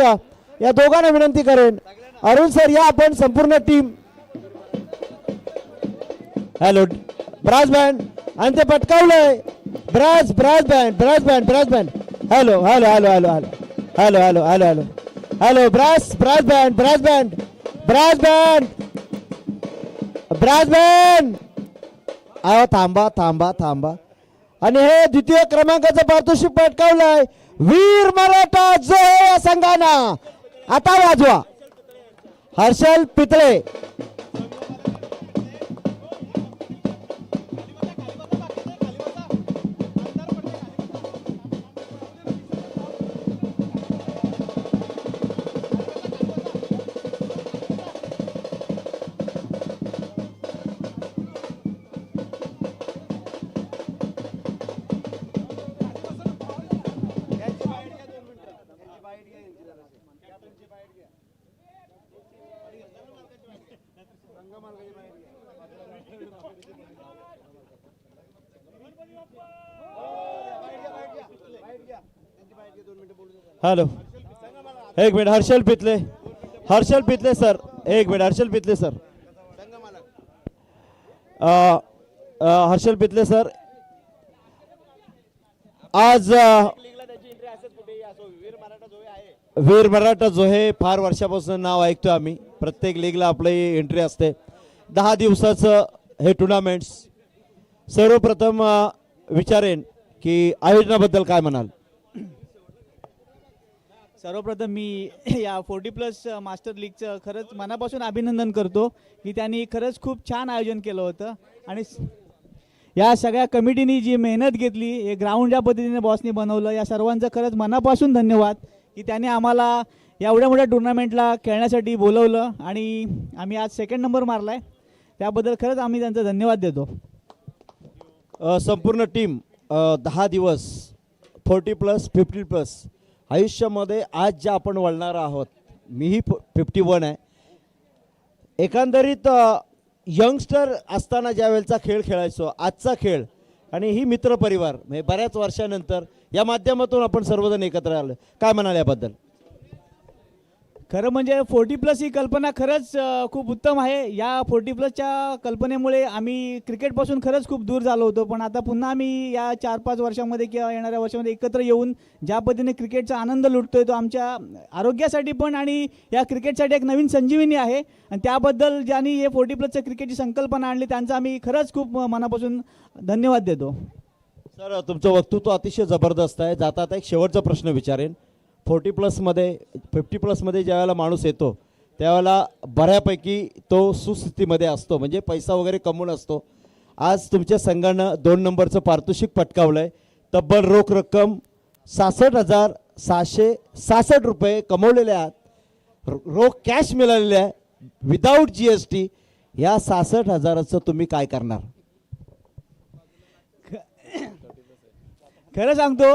या दोघांना विनंती करेन. अरुण सर या आपण संपूर्ण टीम. हॅलो ब्रास बँड आणि ते पटकावलंय brass brass band brass band brass band. Hello hello hello hello hello hello hello hello hello hello brass brass band brass band brass band brass band. अहो थांबा थांबा थांबा. आणि हे द्वितीय क्रमांकाचं पारितोषिक पटकावलंय वीर मराठा जो या संघानं. आता वाजवा हर्षल पितळे. हॅलो एक मिनिट हर्षल पितले, हर्षल पितले सर एक minute Harshal Pitale sir. Harshal Pitale sir आज वीर मराठा जो हे फार वर्षापासून नाव ऐकतो आम्ही, प्रत्येक लीगला आपली एंट्री असते. 10 दिवसाचं हे टुर्नामेंट्स. सर्वप्रथम विचारेन की आयोजनाबद्दल काय म्हणाल. सर्वप्रथम मी या 40+ मास्टर लीगचं खरंच मनापासून अभिनंदन करतो की त्यांनी खरंच खूप छान आयोजन केलं होतं. आणि या सगळ्या कमिटीनी जी मेहनत घेतली, हे ग्राउंड ज्या पद्धतीने बॉसनी बनवलं, या सर्वांचं खरंच मनापासून धन्यवाद की त्यांनी आम्हाला एवढ्या मोठ्या टुर्नामेंटला खेळण्यासाठी बोलवलं आणि आम्ही आज 2nd नंबर मारला आहे. त्याबद्दल खरंच आम्ही त्यांचा धन्यवाद देतो. संपूर्ण टीम 10 दिवस 40+, 50+ आयुष्यामध्ये आज ज्या आपण वळणार आहोत, मीही 51 आहे. एकंदरीत यंगस्टर असताना ज्या वेळेचा खेळ खेळायचो, आजचा खेळ आणि ही मित्रपरिवार म्हणजे बऱ्याच वर्षानंतर या माध्यमातून आपण सर्वजण एकत्र आलो. काय म्हणाल याबद्दल. खरं म्हणजे 40+ ही कल्पना खरंच खूप उत्तम आहे. या 40+च्या कल्पनेमुळे आम्ही क्रिकेटपासून खरंच खूप दूर झालो होतो, पण आता पुन्हा आम्ही या 4-5 वर्षामध्ये किंवा येणाऱ्या वर्षामध्ये एकत्र येऊन ज्या पद्धतीने क्रिकेटचा आनंद लुटतोय तो आमच्या आरोग्यासाठी पण आणि या क्रिकेटसाठी एक नवीन संजीवनी आहे. आणि त्याबद्दल ज्यांनी हे 40+च्या क्रिकेटची संकल्पना आणली त्यांचा आम्ही खरंच खूप मनापासून धन्यवाद देतो. सर तुमचं वक्तृत्व अतिशय जबरदस्त आहे. जाता आता एक शेवटचा प्रश्न विचारेन. 40+मध्ये 50+मध्ये ज्या वेळेला माणूस येतो त्यावेळेला बऱ्यापैकी तो सुस्थितीमध्ये असतो, म्हणजे पैसा वगैरे कमवून असतो. आज तुमच्या संघानं 2 नंबरचं पारितोषिक पटकावलंय. तब्बल रोख रक्कम 66,666 रुपये कमवलेले आहात. रोख कॅश मिळालेले आहे विदाऊट GST. या 66,000चं तुम्ही काय करणार? खरं सांगतो,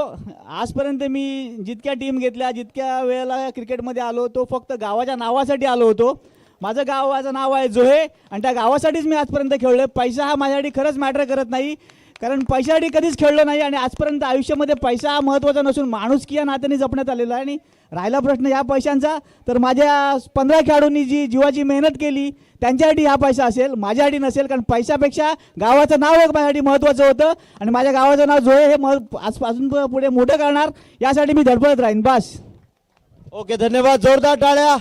आजपर्यंत मी जितक्या टीम घेतल्या, जितक्या वेळेला क्रिकेटमध्ये आलो, तो फक्त गावाच्या नावासाठी आलो होतो. माझं गावाचं नाव आहे जोहे आणि त्या गावासाठीच मी आजपर्यंत खेळलो. पैसा हा माझ्यासाठी खरंच मॅटर करत नाही, कारण पैशासाठी कधीच खेळलो नाही. आणि आजपर्यंत आयुष्यामध्ये पैसा हा महत्त्वाचा नसून माणुसकी या नात्याने जपण्यात आलेला आहे. आणि राहिला प्रश्न या पैशांचा, तर माझ्या 15 खेळाडूंनी जी जीवाची मेहनत केली त्यांच्यासाठी हा पैसा असेल, माझ्यासाठी नसेल. कारण पैशापेक्षा गावाचं नाव एक माझ्यासाठी महत्त्वाचं होतं आणि माझ्या गावाचं नाव जोहे हे आजपासून पुढे मोठं करणार, यासाठी मी धडपडत राहीन. बस. ओके, धन्यवाद. जोरदार टाळ्या.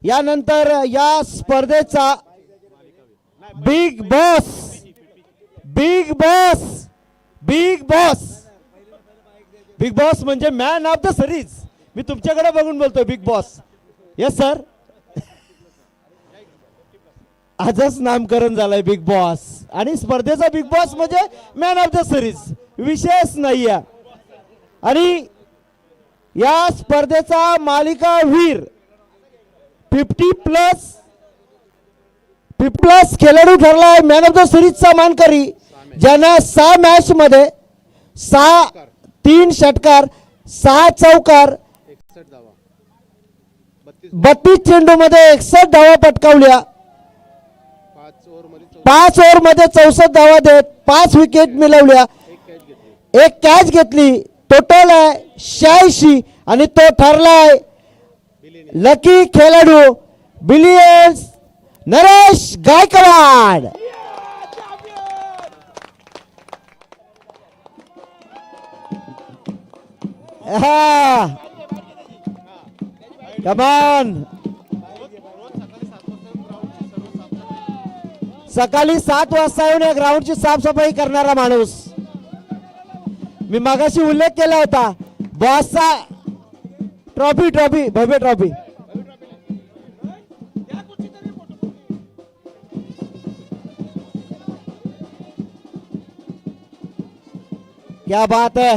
यानंतर या स्पर्धेचा big boss big boss big boss big boss म्हणजे मॅन ऑफ द सिरीज. मी तुमच्याकडे बघून बोलतोय. Big boss. Yes sir. आजच नामकरण झालंय बिग बॉस आणि स्पर्धेचा बिग बॉस म्हणजे मॅन ऑफ द सिरीज, विशेष नाहीये. आणि या स्पर्धेचा मालिका वीर 50+ खेळाडू ठरलाय मॅन ऑफ द सिरीजचा मानकरी, ज्यानं 6 मॅच मध्ये 3 षटकार 6 चौकार 32 चेंडू मध्ये 61 धावा पटकावल्या. 5 ओव्हर मध्ये 64 धावा देत 5 विकेट मिळवल्या, 1 कॅच घेतली. टोटल आहे 86 आणि तो ठरलाय लकी खेळाडू बिलियन्स नरेश गायकवाड. कमान. सकाळी 7 वाजता येऊन या ग्राउंडची साफसफाई करणारा माणूस. मी मागाशी उल्लेख केला होता बॉसचा. ट्रॉफी भव्य ट्रॉफी. क्या बात है.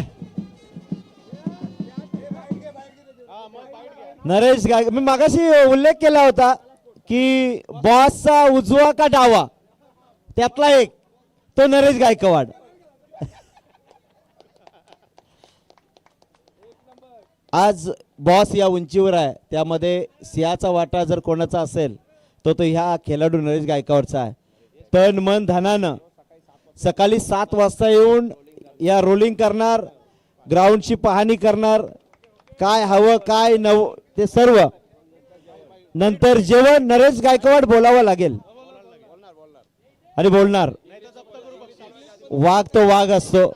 नरेश गाय, मी मागाशी उल्लेख केला होता की बॉसचा उजवा का डावा त्यातला एक तो नरेश गायकवाड. आज बॉस या उंचीवर आहे, त्यामध्ये सिंहाचा वाटा जर कोणाचा असेल तो ह्या खेळाडू नरेश गायकवाडचा आहे. तन मन धनानं सकाळी 7 वाजता येऊन या रोलिंग करणार, ग्राउंडची पाहणी करणार, काय हवं काय नव ते सर्व. नंतर जेवण नरेश गायकवाड बोलावं लागेल आणि बोलणार. वाघ तो वाघ असतो.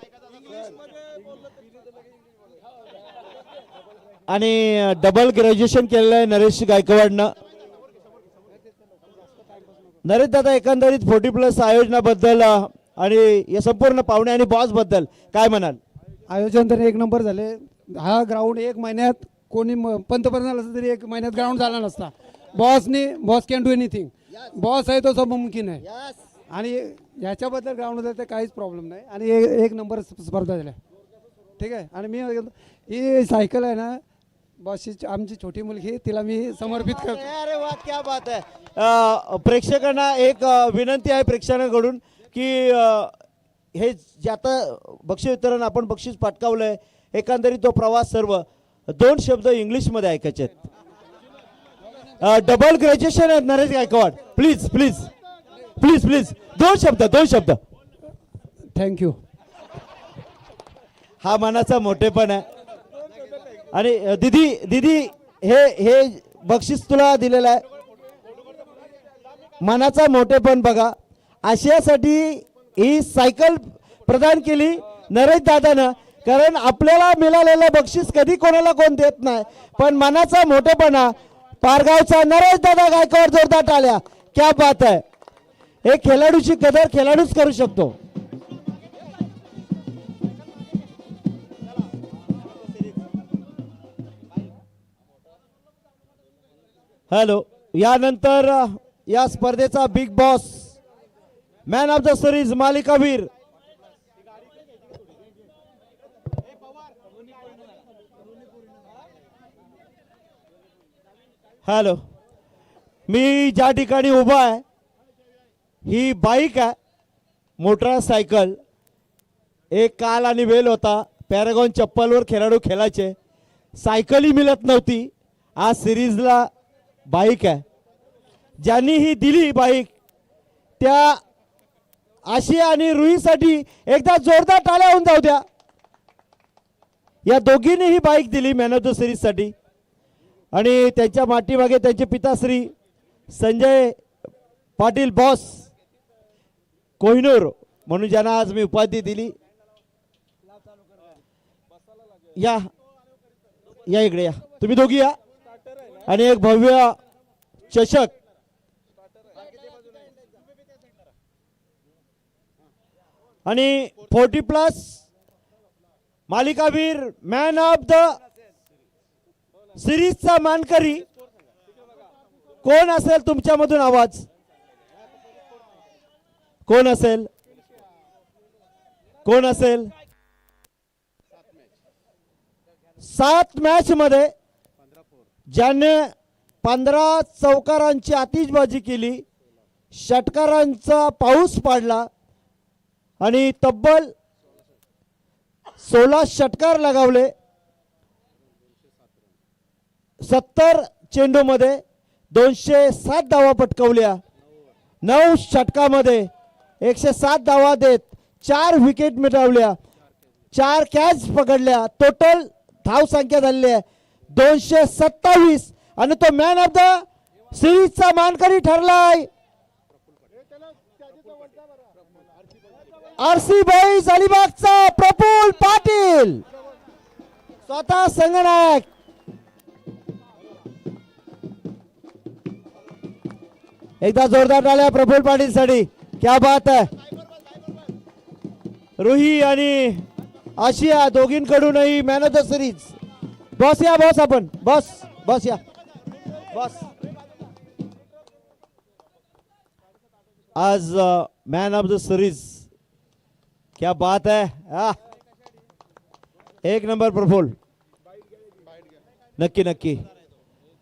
आणि डबल ग्रॅज्युएशन केलेलं आहे नरेश गायकवाडनं. नरेश दादा, एकंदरीत 40+ आयोजनाबद्दल आणि या संपूर्ण पाहुणे आणि बॉस बद्दल काय म्हणाल? आयोजन तर 1 नंबर झाले. हा ग्राउंड 1 महिन्यात कोणी पंतप्रधान असलं तरी 1 महिन्यात ग्राउंड झाला नसता. Boss can do anything. Boss आहे तो सब मुमकिन आहे. आणि ह्याच्याबद्दल ग्राउंड काहीच प्रॉब्लेम नाही. आणि 1 नंबर स्पर्धा झाल्या. ठीक आहे. आणि मी ही सायकल आहे ना बॉसची, आमची छोटी मुलगी, तिला मी समर्पित करतो. अरे वा, क्या बात आहे. प्रेक्षकांना एक विनंती आहे प्रेक्षकांकडून की हे जे आता बक्षीस वितरण आपण बक्षीस पटकावलंय, एकंदरीत तो प्रवास सर्व 2 शब्द इंग्लिशमध्ये ऐकायचे आहेत. डबल ग्रॅज्युएशन आहे Naresh Gaikwad. Please please please please 2 शब्द. थँक्यू. हा मनाचा मोठेपण आहे. आणि दीदी हे बक्षीस तुला दिलेलं आहे. मनाचा मोठेपण बघा. आशियासाठी ही सायकल प्रदान केली नरेश दादानं, कारण आपल्याला मिळालेलं बक्षीस कधी कोणाला कोण देत नाही. पण मनाचा मोठेपणा पारगावचा नरेश दादा गायकवाड. जोरदार टाळ्या. क्या बात आहे. एक खेळाडूची कदर खेळाडूच करू शकतो. हॅलो, यानंतर या स्पर्धेचा big boss man of the series मालिकावीर हॅलो, मी ज्या ठिकाणी उभा आहे ही बाईक आहे, मोटरसायकल. एक काल आणि वेल होता, पॅरागॉन चप्पलवर खेळाडू खेळायचे, सायकलही मिळत नव्हती. आज सिरीजला बाईक आहे. ज्यांनी ही दिली बाईक त्या आशिया आणि रुईसाठी एकदा जोरदार टाळ्या होऊन जाऊ द्या. या दोघींनी ही बाईक दिली मॅन ऑफ द सिरीज साठी. आणि त्यांच्या पाठीमागे त्यांचे पिताश्री संजय पाटील बॉस कोहिनूर म्हणून ज्यांना आज मी उपाधी दिली. या या इकडे या, तुम्ही दोघी या. आणि एक भव्य चषक आणि 40+ मालिकावीर मॅन ऑफ द सिरीजचा मानकरी कोण असेल तुमच्यामधून? आवाज कोण असेल? कोण असेल? 7 मॅच मध्ये ज्याने 15 चौकारांची आतिषबाजी केली, षटकारांचा पाऊस पाडला आणि तब्बल 16 षटकार लगावले. 70 चेंडूमध्ये 207 धावा पटकवल्या. 9 षटकामध्ये 107 धावा देत 4 विकेट मिळवल्या, 4 कॅच पकडल्या. टोटल धाव संख्या झालेली आहे 227 आणि तो मॅन ऑफ द सिरीजचा मानकरी ठरलाय आरसी बॉईज अलिबागचा प्रफुल्ल पाटील, स्वतः संगनायक. एकदा जोरदार टाळ्या प्रफुल्ल पाटील साठी. क्या बात आहे. रुही आणि आशिया दोघींकडूनही man of the series. Boss या, बॉस आपण बॉस बॉस या बॉस. आज मॅन ऑफ द सिरीज. क्या बात है. एक नंबर प्रफुल्ल. नक्की नक्की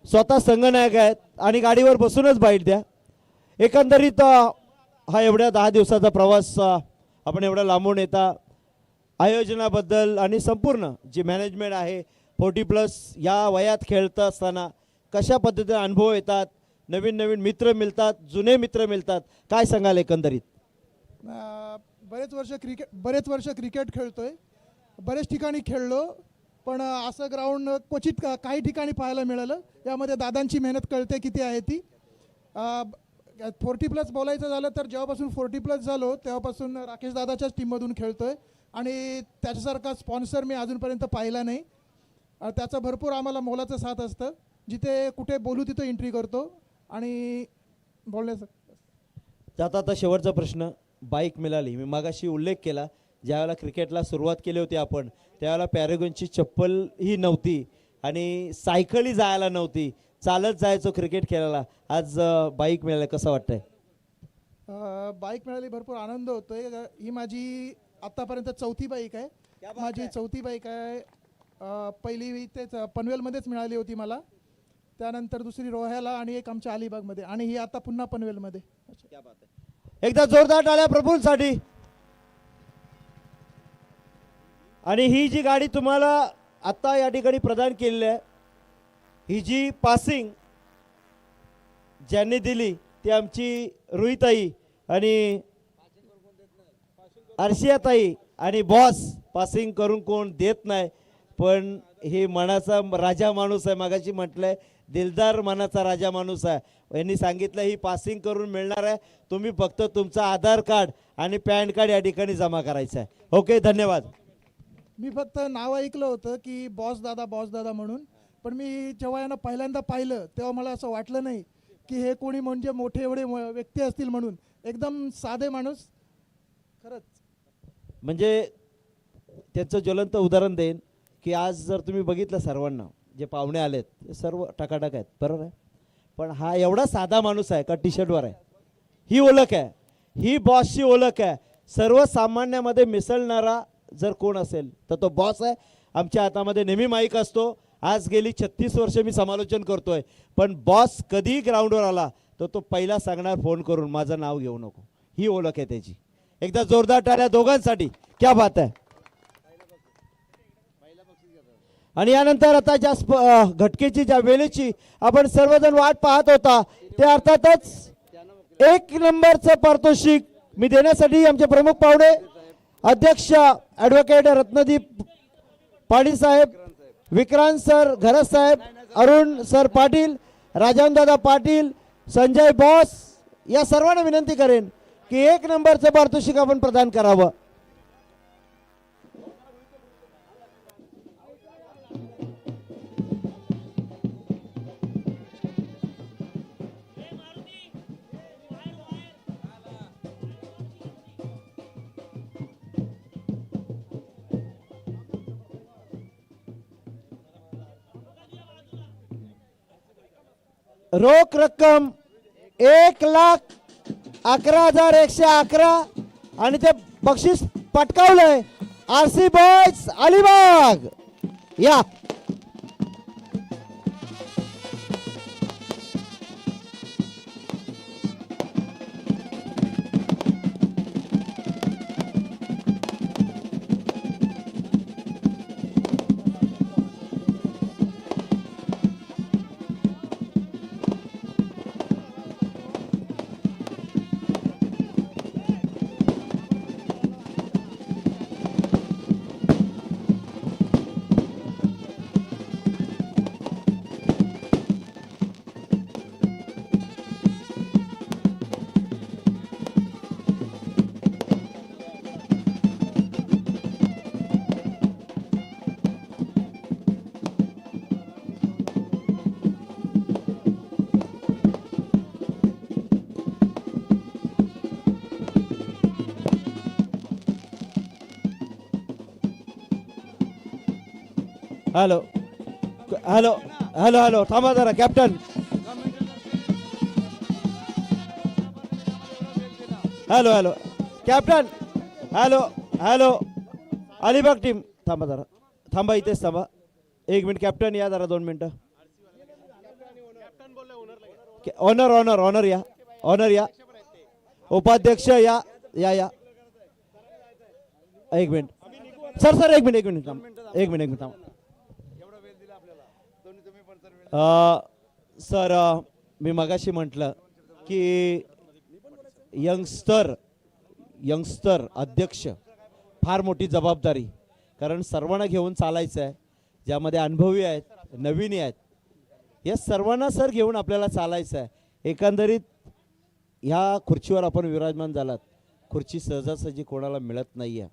स्वतः संगनायक आहेत आणि गाडीवर बसूनच बाईट द्या. एकंदरीत हा एवढ्या 10 दिवसाचा प्रवास आपण एवढा लांबून येता आयोजनाबद्दल आणि संपूर्ण जी मॅनेजमेंट आहे 40+ या वयात खेळत असताना कशा पद्धतीने अनुभव येतात, नवीन नवीन मित्र मिळतात, जुने मित्र मिळतात, काय सांगाल एकंदरीत? बरेच वर्ष क्रिकेट खेळतोय, बरेच ठिकाणी खेळलो, पण असं ग्राउंड क्वचित काही ठिकाणी पाहायला मिळालं. यामध्ये दादांची मेहनत कळते किती आहे ती. 40+ बोलायचं झालं तर जेव्हापासून 40+ झालो तेव्हापासून राकेश दादाच्याच टीममधून खेळतोय आणि त्याच्यासारखा स्पॉन्सर मी अजूनपर्यंत पाहिला नाही. त्याचं भरपूर आम्हाला मोलाचं साथ असतं. जिथे कुठे बोलू तिथं एंट्री करतो आणि बोलण्याचं. जाता आता शेवटचा प्रश्न. बाईक मिळाली, मी मागाशी उल्लेख केला, ज्यावेळेला क्रिकेटला सुरुवात केली होती आपण त्यावेळेला पॅरागॉनची चप्पल ही नव्हती आणि सायकलही जायला नव्हती, चालत जायचो क्रिकेट खेळायला. आज बाईक मिळाली, कसं वाटतंय? बाईक मिळाली, भरपूर आनंद होतोय. ही माझी आत्तापर्यंत 4थी बाईक आहे. माझी 4थी बाईक आहे. पहिली इथेच पनवेलमध्येच मिळाली होती मला, त्यानंतर दुसरी रोह्याला आणि एक आमच्या अलिबागमध्ये आणि ही आता पुन्हा पनवेलमध्ये. एकदा जोरदार टाळ्या प्रफुल्लसाठी. आणि ही जी गाडी तुम्हाला आता या ठिकाणी प्रदान केलेली आहे, ही जी पासिंग ज्यांनी दिली ती आमची रुईताई आणि आरशियाताई आणि बॉस. पासिंग करून कोण देत नाही, पण हे मनाचा राजा माणूस आहे. मागाशी म्हटलंय दिलदार मनाचा राजा माणूस आहे. यांनी सांगितलं ही पासिंग करून मिळणार आहे, तुम्ही फक्त तुमचं आधार कार्ड आणि पॅन कार्ड या ठिकाणी जमा करायचं आहे. ओके, धन्यवाद. मी फक्त नाव ऐकलं होतं की बॉस दादा म्हणून, पण मी जेव्हा यांना पहिल्यांदा पाहिलं तेव्हा मला असं वाटलं नाही की हे कोणी म्हणजे मोठे एवढे व्यक्ती असतील म्हणून. एकदम साधे माणूस खरंच. म्हणजे त्याचं ज्वलंत उदाहरण देईन की आज जर तुम्ही बघितलं सर्वांना जे पाहुणे आलेत ते सर्व टकाटक आहेत, बरोबर आहे. पण हा एवढा साधा माणूस आहे का टी शर्टवर आहे. ही ओळख आहे, ही बॉसची ओळख आहे. सर्वसामान्यामध्ये मिसळणारा जर कोण असेल तर तो बॉस आहे. आमच्या हातामध्ये नेहमी माईक असतो. आज गेली 36 वर्ष मी समालोचन करतोय, पण बॉस कधी ग्राउंडवर आला तर तो पहिला सांगणार फोन करून, माझं नाव घेऊ नको. ही ओळख आहे त्याची. एकदा जोरदार टाळ्या दोघांसाठी. क्या बात आहे. आणि यानंतर आता ज्या घटकेची, ज्या वेळेची आपण सर्वजण वाट पाहत होता, ते अर्थातच 1 नंबरचं पारितोषिक मी देण्यासाठी आमचे प्रमुख पाहुणे अध्यक्ष ॲडव्होकेट रत्नदीप पाटील साहेब, विक्रांत सर घरत साहेब, अरुण सर पाटील, राजानदादा पाटील, संजय बॉस या सर्वांना विनंती करेन की 1 नंबरचं पारितोषिक आपण प्रदान करावं. रोख रक्कम 1,11,111 आणि ते बक्षीस पटकावलंय RC बॉयज अलिबाग. या हॅलो हॅलो हॅलो हॅलो थांबा जरा captain. Hello hello captain. Hello hello Alibag team थांबा जरा, थांबा इथेच थांबा. 1 मिनिट कॅप्टन या जरा 2 मिनिटं. ऑनर ऑनर ऑनर या, ऑनर या. उपाध्यक्ष या या या. 1 minute sir, sir 1 minute 1 minute थांब, 1 मिनिट 1 मिनिट थांबा. सर मी मगाशी म्हटलं की यंगस्टर अध्यक्ष फार मोठी जबाबदारी, कारण सर्वांना घेऊन चालायचं आहे. ज्यामध्ये अनुभवी आहेत, नवीन आहेत, या सर्वांना सर घेऊन आपल्याला चालायचं आहे. एकंदरीत ह्या खुर्चीवर आपण विराजमान झालात. खुर्ची सहजासहजी कोणाला मिळत नाही आहे.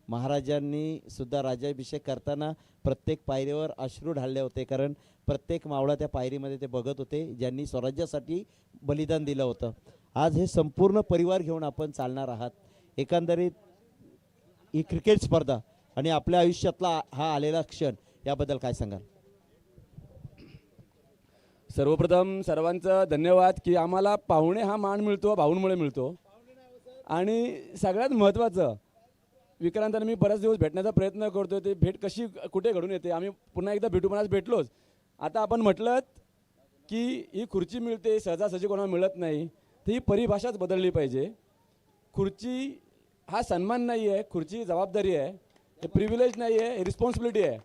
महाराजांनी सुद्धा राज्याभिषेक करताना प्रत्येक पायरीवर अश्रू ढाळले होते, कारण प्रत्येक मावळा त्या पायरीमध्ये ते बघत होते ज्यांनी स्वराज्यासाठी बलिदान दिलं होतं. आज हे संपूर्ण परिवार घेऊन आपण चालणार आहात. एकंदरीत ही क्रिकेट स्पर्धा आणि आपल्या आयुष्यातला हा आलेला क्षण, याबद्दल काय सांगाल? सर्वप्रथम सर्वांचं धन्यवाद की आम्हाला पाहुणे हा मान मिळतो, भाऊंमुळे मिळतो. आणि सगळ्यात महत्त्वाचं, विक्रांतांना मी बरेच दिवस भेटण्याचा प्रयत्न करतो, ते भेट कशी कुठे घडून येते. आम्ही पुन्हा एकदा भेटू, पण आज भेटलोच. आता आपण म्हटलं की ही खुर्ची मिळते, सहजासहजी कोणाला मिळत नाही, तर ही परिभाषाच बदलली पाहिजे. खुर्ची हा सन्मान नाही आहे, खुर्ची जबाबदारी आहे, हे प्रिव्हिलेज नाही आहे, हे रिस्पॉन्सिबिलिटी आहे.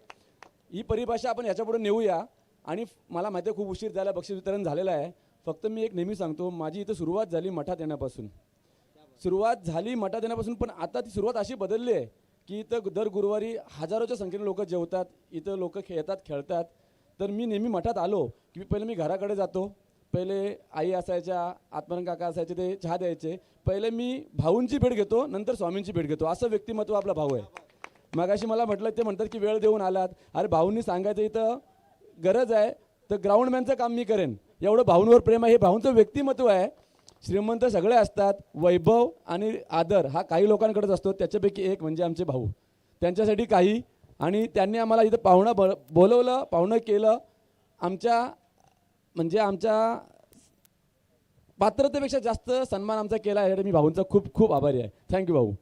ही परिभाषा आपण याच्यापुढे नेऊया. आणि मला माहिती आहे खूप उशीर झाला, बक्षीस वितरण झालेलं आहे. फक्त मी एक नेहमी सांगतो, माझी इथं सुरुवात झाली मठात येण्यापासून, पण आता ती सुरुवात अशी बदलली आहे की इथं दर गुरुवारी हजारोच्या संख्येने लोक जेवतात, इथं लोक येतात, खेळतात. तर मी नेहमी मठात आलो की पहिले मी घराकडे जातो. पहिले आई असायच्या, आत्माराम काका असायचे, ते चहा द्यायचे. पहिले मी भाऊंची भेट घेतो, नंतर स्वामींची भेट घेतो. असं व्यक्तिमत्व आपला भाऊ आहे. मगाशी मला म्हटलं, ते म्हणतात की वेळ देऊन आलात. अरे भाऊंनी सांगायचं इथं गरज आहे तर ग्राउंडमॅनचं काम मी करेन, एवढं भाऊंवर प्रेम आहे. हे भाऊंचं व्यक्तिमत्व आहे. श्रीमंत सगळे असतात, वैभव आणि आदर हा काही लोकांकडेच असतो. त्याच्यापैकी एक म्हणजे आमचे भाऊ. त्यांच्यासाठी काही, आणि त्यांनी आम्हाला इथं पाहुणं बोलवलं, पाहुणं केलं. आमच्या पात्रतेपेक्षा जास्त सन्मान आमचा केला आहे, मी भाऊंचा खूप खूप आभारी आहे. थँक्यू भाऊ.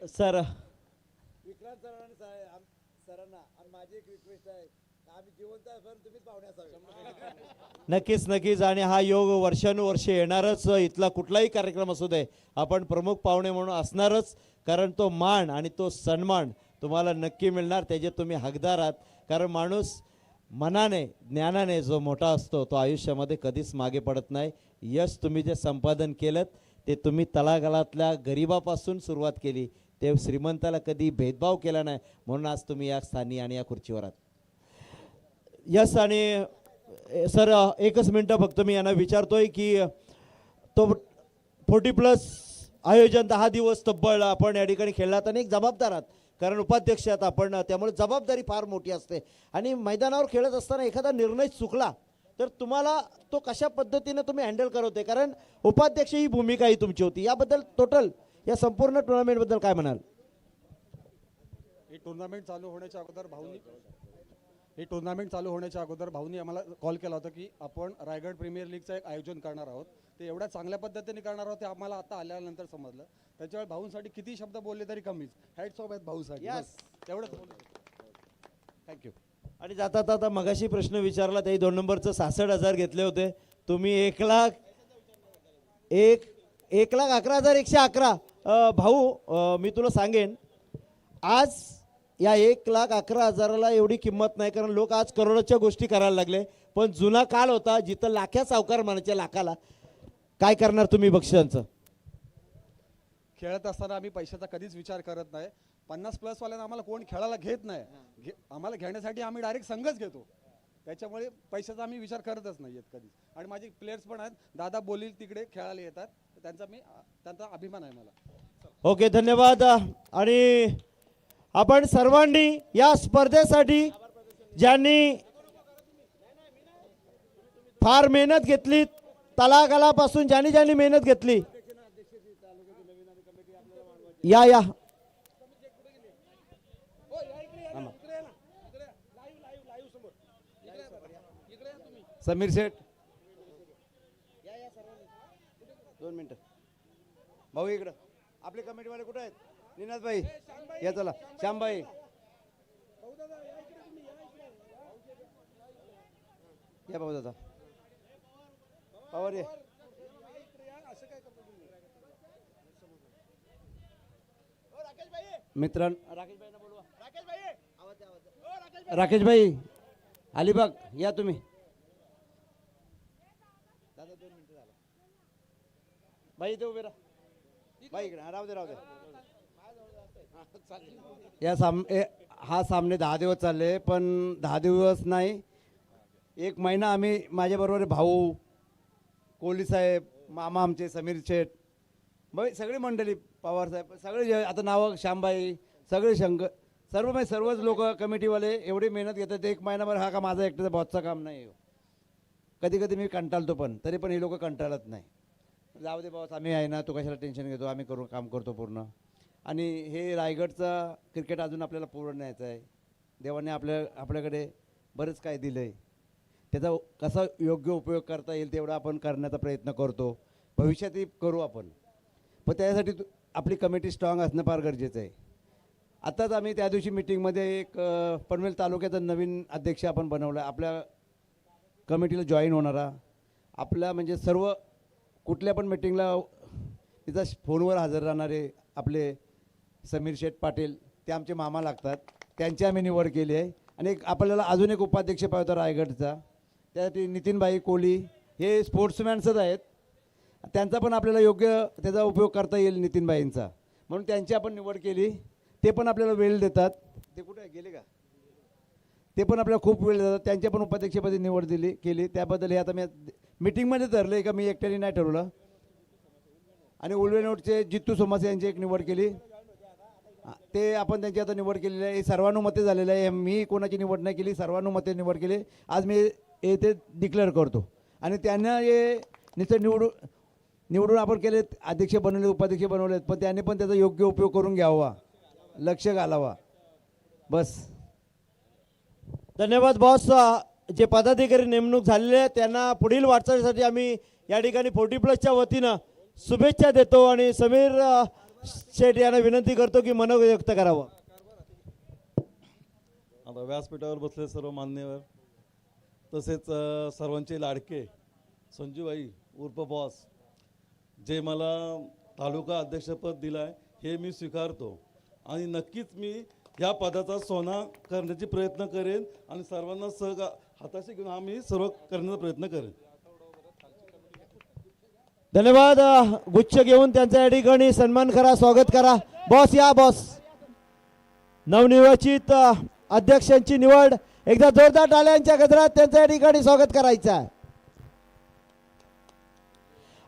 सर विक्रांत सरांना आणि माझी एक रिक्वेस्ट आहे, आम्ही जिवंत असून तुम्हीच पाहुणे असावे. नक्कीच आणि हा योग वर्षानुवर्षे येणारच. इथला कुठलाही कार्यक्रम असू दे आपण प्रमुख पाहुणे म्हणून असणारच, कारण तो मान आणि तो सन्मान तुम्हाला नक्की मिळणार, त्याचे तुम्ही हकदार आहात. कारण माणूस मनाने ज्ञानाने जो मोठा असतो तो आयुष्यामध्ये कधीच मागे पडत नाही. यश तुम्ही जे संपादन केलं ते तुम्ही तळागाळातल्या गरिबापासून सुरुवात केली, ते श्रीमंताला कधी भेदभाव केला नाही, म्हणून आज तुम्ही या स्थानी आणि या खुर्चीवर आहात. यस आणि सर एकच मिनटं फक्त मी यांना विचारतोय की तो 40+ आयोजन 10 दिवस तब्बल आपण या ठिकाणी खेळलात आणि एक जबाबदार आहात, कारण उपाध्यक्ष आहात आपण, त्यामुळे जबाबदारी फार मोठी असते. आणि मैदानावर खेळत असताना एखादा निर्णय चुकला तर तुम्हाला तो कशा पद्धतीने तुम्ही हँडल करवते, कारण उपाध्यक्ष ही भूमिका ही तुमची होती. याबद्दल टोटल या संपूर्ण टुर्नामेंटबद्दल काय म्हणाल? ही टुर्नामेंट चालू होण्याच्या अगोदर भाऊनी आम्हाला कॉल केला होता की आपण रायगड प्रीमियर लीगचं एक आयोजन करणार आहोत. ते एवढ्या चांगल्या पद्धतीने करणार आहोत ते आम्हाला आता आल्यानंतर समजलं. त्याच्यावेळी भाऊंसाठी किती शब्द बोलले तरी कमीच. हॅट्स ऑफ आहेत भाऊसाठी. एवढंच बोलले. थँक्यू. आणि जाता मगाशी प्रश्न विचारला, त्याही 2 नंबरचं 66,000 घेतले होते तुम्ही. 1,11,111. भाऊ मी तुला सांगेन, आज या 1,11,000ला एवढी किंमत नाही, कारण लोक आज करोडच्या गोष्टी करायला लागले. पण जुना काळ होता जिथं लाख्या सावकार म्हणायचे लाखाला. काय करणार तुम्ही बक्षिसांचं? खेळत असताना आम्ही पैशाचा कधीच विचार करत नाही. 50+ वाल्यांना आम्हाला कोण खेळायला घेत नाही. आम्हाला घेण्यासाठी आम्ही डायरेक्ट संघच घेतो. त्याच्यामुळे पैशाचा आम्ही विचार करतच नाही येत कधीच. आणि माझे प्लेयर्स पण आहेत, दादा बोलील तिकडे खेळायला येतात, त्यांचा अभिमान आहे मला. ओके, धन्यवाद. आणि आपण सर्वांनी या स्पर्धेसाठी ज्यांनी फार मेहनत घेतली, तळागाळापासून ज्यांनी मेहनत घेतली, या समीर शेठ 2 मिनिटं. भाऊ इकडं आपले कमिटीवाले कुठे आहेत? निनाद भाई या, चला श्यामभाई या, भाऊ दादा पवार ये. मित्रांनो राकेश भाई अलिबाग या तुम्ही. दादा 2 मिनिटं झालं. भाई इथे उभे राहा. भाई इकडे राहू दे. हा सामने 10 दिवस चालले, पण 10 दिवस नाही, 1 महिना आम्ही माझ्याबरोबर भाऊ, कोहली साहेब, मामा आमचे समीर शेठ, भाई सगळी मंडळी, पवार साहेब, सगळे आता नावं, श्यामबाई, सगळे सर्वच लोक कमिटीवाले एवढी मेहनत घेतात. 1 महिनाभर हा का माझा एकट्याचा बॉसचा काम नाही. कधी कधी मी कंटाळतो, पण तरी पण हे लोक कंटाळत नाही. जाऊ दे बॉस, आम्ही आहे ना, तू कशाला टेन्शन घेतो, आम्ही काम करतो पूर्ण. आणि हे रायगडचा क्रिकेट अजून आपल्याला पूर्ण न्यायचं आहे. देवाने आपल्याकडे बरंच काय दिलं आहे, त्याचा कसा योग्य उपयोग करता येईल तेवढा आपण करण्याचा प्रयत्न करतो, भविष्यातही करू आपण. पण त्यासाठी आपली कमिटी स्ट्रॉंग असणं फार गरजेचं आहे. आत्ताच आम्ही त्या दिवशी मिटिंगमध्ये एक पनवेल तालुक्याचा नवीन अध्यक्ष आपण बनवला. आपल्या कमिटीला जॉईन होणारा, आपल्या म्हणजे सर्व कुठल्या पण मिटिंगला तिचा फोनवर हजर राहणारे आपले समीर शेठ पाटील, ते आमचे मामा लागतात, त्यांची आम्ही निवड केली आहे. आणि आपल्याला अजून एक उपाध्यक्ष पाहिजे होता रायगडचा, त्यासाठी नितीनभाई कोहली हे स्पोर्ट्समॅन्सच आहेत, त्यांचा पण आपल्याला योग्य त्याचा उपयोग करता येईल नितीनभाईंचा, म्हणून त्यांची आपण निवड केली. ते पण आपल्याला वेळ देतात. ते कुठे गेले का? ते पण आपल्याला खूप वेळ देतात. त्यांच्या पण उपाध्यक्षपदी निवड केली. त्याबद्दल हे आता मी मिटिंगमध्ये ठरलं का, मी एकट्याने नाही ठरवलं. आणि उलवेनोटचे जित्तू सोमासे यांची एक निवड केली, ते आपण त्यांची आता निवड केलेली आहे. हे सर्वानुमते झालेलं आहे. मी कोणाची निवड नाही केली, सर्वानुमते निवड केली. आज मी ते डिक्लेअर करतो. आणि त्यांना हे नुसतं निवडून आपण केले, अध्यक्ष बनवले, उपाध्यक्ष बनवलेत, पण त्यांनी पण त्याचा योग्य उपयोग करून घ्यावा, लक्ष घालावा. बस. धन्यवाद बॉस. जे पदाधिकारी नेमणूक झालेले आहेत त्यांना पुढील वाटचालीसाठी आम्ही या ठिकाणी 40+ वतीनं शुभेच्छा देतो आणि समीर शेठ यांना विनंती करतो की मनोगत व्यक्त करावं. आता व्यासपीठावर बसले सर्व मान्यवर तसेच सर्वांचे लाडके संजूभाई उर्फ बॉस, जे मला तालुका अध्यक्षपद दिलं आहे हे मी स्वीकारतो आणि नक्कीच मी या पदाचा सोना करण्याचे प्रयत्न करेन आणि सर्वांना हाताशी घेऊन आम्ही सर्व करण्याचा प्रयत्न करेन. धन्यवाद. गुच्छ घेऊन त्यांचा या ठिकाणी सन्मान करा, स्वागत करा. बॉस या बॉस. नवनिर्वाचित अध्यक्षांची निवड एकदा जोरदार टाळ्यांच्या गजरात त्यांच्या या ठिकाणी स्वागत करायचं आहे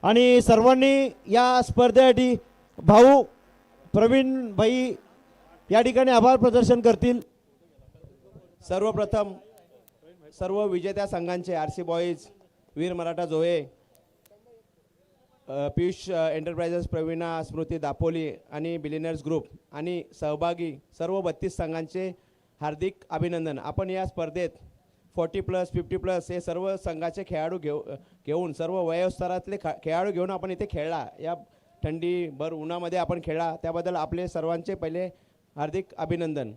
आणि सर्वांनी या स्पर्धेसाठी भाऊ प्रवीण भाई या ठिकाणी आभार प्रदर्शन करतील. सर्वप्रथम सर्व विजेत्या संघांचे RC बॉईज, वीर मराठा जोहे, पीयूष एंटरप्राइजेस प्रवीणा, स्मृती दापोली आणि बिलियनर्स ग्रुप आणि सहभागी सर्व 32 संघांचे हार्दिक अभिनंदन. आपण या स्पर्धेत 40+, 50+ हे सर्व संघाचे खेळाडू घेऊन सर्व वयोस्तरातले खेळाडू घेऊन आपण इथे खेळला. या थंडी भर उन्हामध्ये आपण खेळला त्याबद्दल आपले सर्वांचे पहिले हार्दिक अभिनंदन.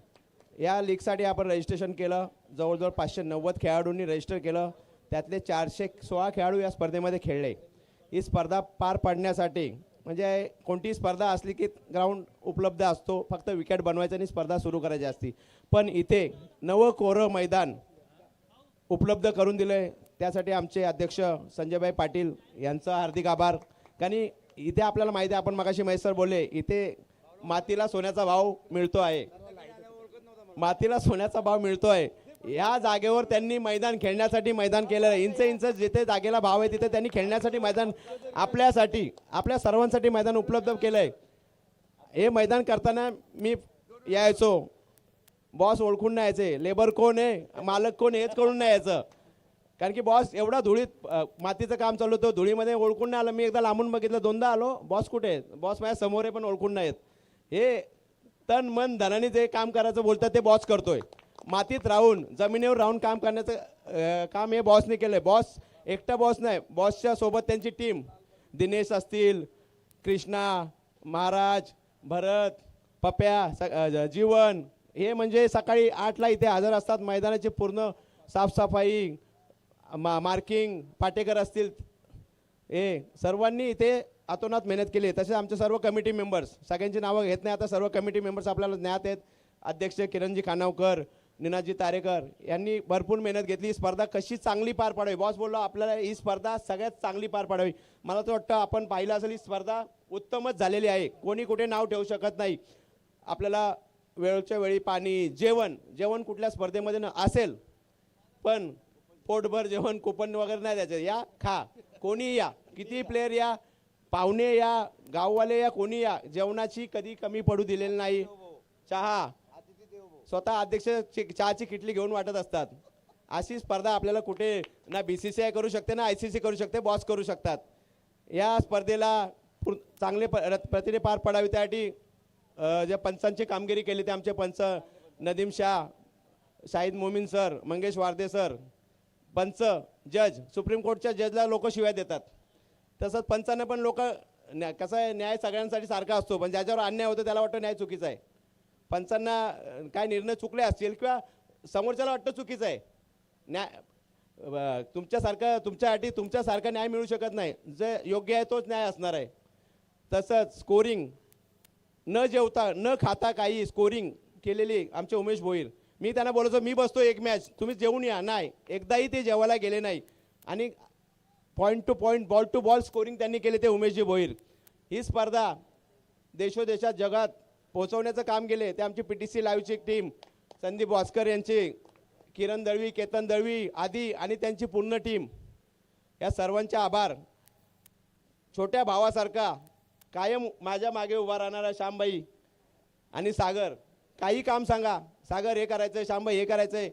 या लीगसाठी आपण रजिस्ट्रेशन केलं. जवळजवळ 590 खेळाडूंनी रजिस्टर केलं. त्यातले 416 खेळाडू या स्पर्धेमध्ये खेळले. ही स्पर्धा पार पाडण्यासाठी म्हणजे कोणतीही स्पर्धा असली की ग्राउंड उपलब्ध असतो, फक्त विकेट बनवायचं आणि स्पर्धा सुरू करायची असती. पण इथे नवं कोरं मैदान उपलब्ध करून दिलं आहे त्यासाठी आमचे अध्यक्ष संजयभाई पाटील यांचा हार्दिक आभार. कारण इथे आपल्याला माहिती आहे, आपण मगाशी महेश सर बोलले, इथे मातीला सोन्याचा भाव मिळतो आहे. मातीला सोन्याचा भाव मिळतो आहे. या जागेवर त्यांनी मैदान खेळण्यासाठी मैदान केलं आहे. इंच जिथे जागेला भाव आहे तिथे त्यांनी खेळण्यासाठी मैदान आपल्यासाठी आपल्या सर्वांसाठी मैदान उपलब्ध केलं आहे. हे मैदान करताना मी यायचो, बॉस ओळखून नाही यायचे, लेबर कोण आहे मालक कोण हेच कळून नाही यायचं. कारण की बॉस एवढा धुळीत मातीचं काम चालू होतं, धुळीमध्ये ओळखून नाही आलं. मी एकदा लांबून बघितलं, 2दा आलो, बॉस कुठे आहेत, बॉस माझ्या समोर आहे पण ओळखून नाही आहेत. हे तन मन धनाने जे काम करायचं बोलतात ते बॉस करतोय. मातीत राहून जमिनीवर राहून काम करण्याचं काम हे बॉसने केलं आहे. बॉस एकटा बॉस नाही, बॉसच्या सोबत त्यांची टीम, दिनेश असतील, कृष्णा, महाराज, भरत, पप्या, जीवन, हे म्हणजे सकाळी 8ला इथे हजर असतात. मैदानाची पूर्ण साफसफाई, मार्किंग, पाटेकर असतील, हे सर्वांनी इथे अतोनात मेहनत केली. तसेच आमचे सर्व कमिटी मेंबर्स, सगळ्यांची नावं घेत नाही आता, सर्व कमिटी मेंबर्स आपल्याला ज्ञात आहेत. अध्यक्ष किरणजी खानावकर, निनाजी तारेकर यांनी भरपूर मेहनत घेतली. ही स्पर्धा कशी चांगली पार पाडावी, बॉस बोललो आपल्याला ही स्पर्धा सगळ्यात चांगली पार पाडावी. मला तर वाटतं आपण पाहिलं असेल ही स्पर्धा उत्तमच झालेली आहे. कोणी कुठे नाव ठेवू शकत नाही. आपल्याला वेळच्या वेळी पाणी, जेवण कुठल्या स्पर्धेमध्ये असेल, पण पोटभर जेवण कुपन वगैरे नाही द्यायचं. या खा, कोणी या, किती प्लेयर या, पाहुणे या, गाववाले या, कोणी या, जेवणाची कधी कमी पडू दिलेली नाही. चहा स्वतः अध्यक्ष चहाची किटली घेऊन वाटत असतात. अशी स्पर्धा आपल्याला कुठे ना BCCI करू शकते ना ICC करू शकते, बॉस करू शकतात. या स्पर्धेला चांगले प्रतिने पार पडावी त्यासाठी ज्या पंचांची कामगिरी केली ते आमचे पंच नदीम शाह, शाहिद मोमीन सर, मंगेश वारदे सर, पंच, जज, सुप्रीम कोर्टच्या जजला लोक शिव्या देतात. तसंच पंचांना पण लोक, कसं आहे, न्याय सगळ्यांसाठी सारखा असतो, पण ज्याच्यावर अन्याय होतो त्याला वाटतं न्याय चुकीचा आहे. पंचांना काय निर्णय चुकले असतील किंवा समोरच्याला वाटतं चुकीचं आहे, न्याय तुमच्यासारखा न्याय मिळू शकत नाही. जे योग्य आहे तोच न्याय असणार आहे. तसंच स्कोरिंग, न जेवता न खाता काही स्कोरिंग केलेली आमचे उमेश भोईर. मी त्यांना बोलायचो मी बसतो एक मॅच, तुम्ही जेवून या, नाही एकदाही ते जेवायला गेले नाही. आणि point to point, ball to ball scoring त्यांनी केले ते उमेशजी भोईर. ही स्पर्धा देशोदेशात जगात पोहोचवण्याचं काम केले ते आमची PTC लाईव्हची टीम, संदीप वास्कर यांची, किरण दळवी, केतन दळवी आदी आणि त्यांची पूर्ण टीम, या सर्वांचे आभार. छोट्या भावासारखा कायम माझ्या मागे उभा राहणारा श्यामबाई आणि सागर, काही काम सांगा, सागर हे करायचं आहे, श्यामबाई हे करायचं आहे,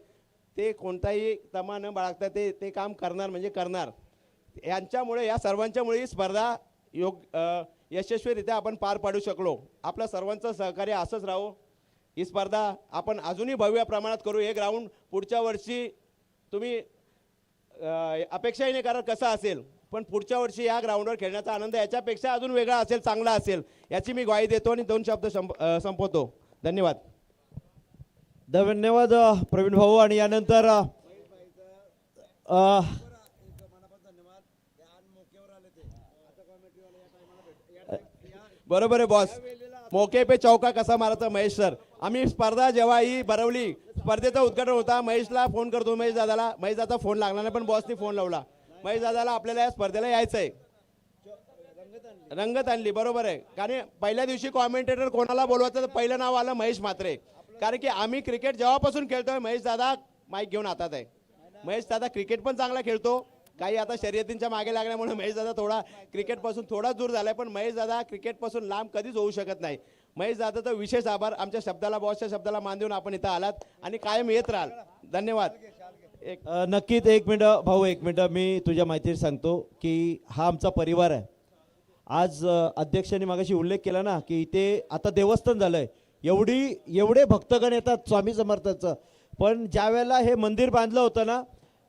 ते कोणताही तमा न बाळगता ते काम करणार म्हणजे करणार. यांच्यामुळे, या सर्वांच्यामुळे ही स्पर्धा यशस्वीरित्या आपण पार पाडू शकलो. आपल्या सर्वांचं सहकार्य असंच राहो. ही स्पर्धा आपण अजूनही भव्य प्रमाणात करू. हे ग्राउंड पुढच्या वर्षी तुम्ही अपेक्षाही नाही करा कसं असेल, पण पुढच्या वर्षी या ग्राउंडवर खेळण्याचा आनंद याच्यापेक्षा अजून वेगळा असेल, चांगला असेल, याची मी ग्वाही देतो आणि 2 शब्द संपवतो. धन्यवाद. धन्यवाद प्रवीण भाऊ. आणि यानंतर बरोबर आहे बॉस. मोके पे चौका कसा मारायचा महेश सर. आम्ही स्पर्धा जेव्हा ही भरवली, स्पर्धेचं उद्घाटन होता, महेशला फोन करतो, महेश दादाला. महेश दादा फोन लागला नाही, पण बॉसनी फोन लावला. महेश दादाला आपल्याला या स्पर्धेला यायचंय. रंगत आणली. बरोबर आहे. कारण पहिल्या दिवशी कॉमेंटेटर कोणाला बोलवायचं तर पहिलं नाव आलं महेश म्हात्रे. कारण की आम्ही क्रिकेट जेव्हापासून खेळतोय महेश दादा माईक घेऊन हातात आहे. महेश दादा क्रिकेट पण चांगला खेळतो. काही आता शर्यतींच्या मागे लागल्यामुळे महेश दादा थोडा क्रिकेटपासून थोडा दूर झालाय, पण महेश दादा क्रिकेटपासून लांब कधीच होऊ शकत नाही. महेश दादाचा विशेष आभार. आमच्या शब्दाला, बॉसच्या शब्दाला मान देऊन आपण इथं आलात आणि कायम येत राहाल. धन्यवाद. नक्कीच. 1 मिनिट भाऊ, 1 मिनिट. मी तुझ्या माहिती सांगतो की हा आमचा परिवार आहे. आज अध्यक्षांनी मागाशी उल्लेख केला ना की इथे आता देवस्थान झालंय, एवढे भक्तगण येतात स्वामी समर्थाचं. पण ज्या वेळेला हे मंदिर बांधलं होतं ना,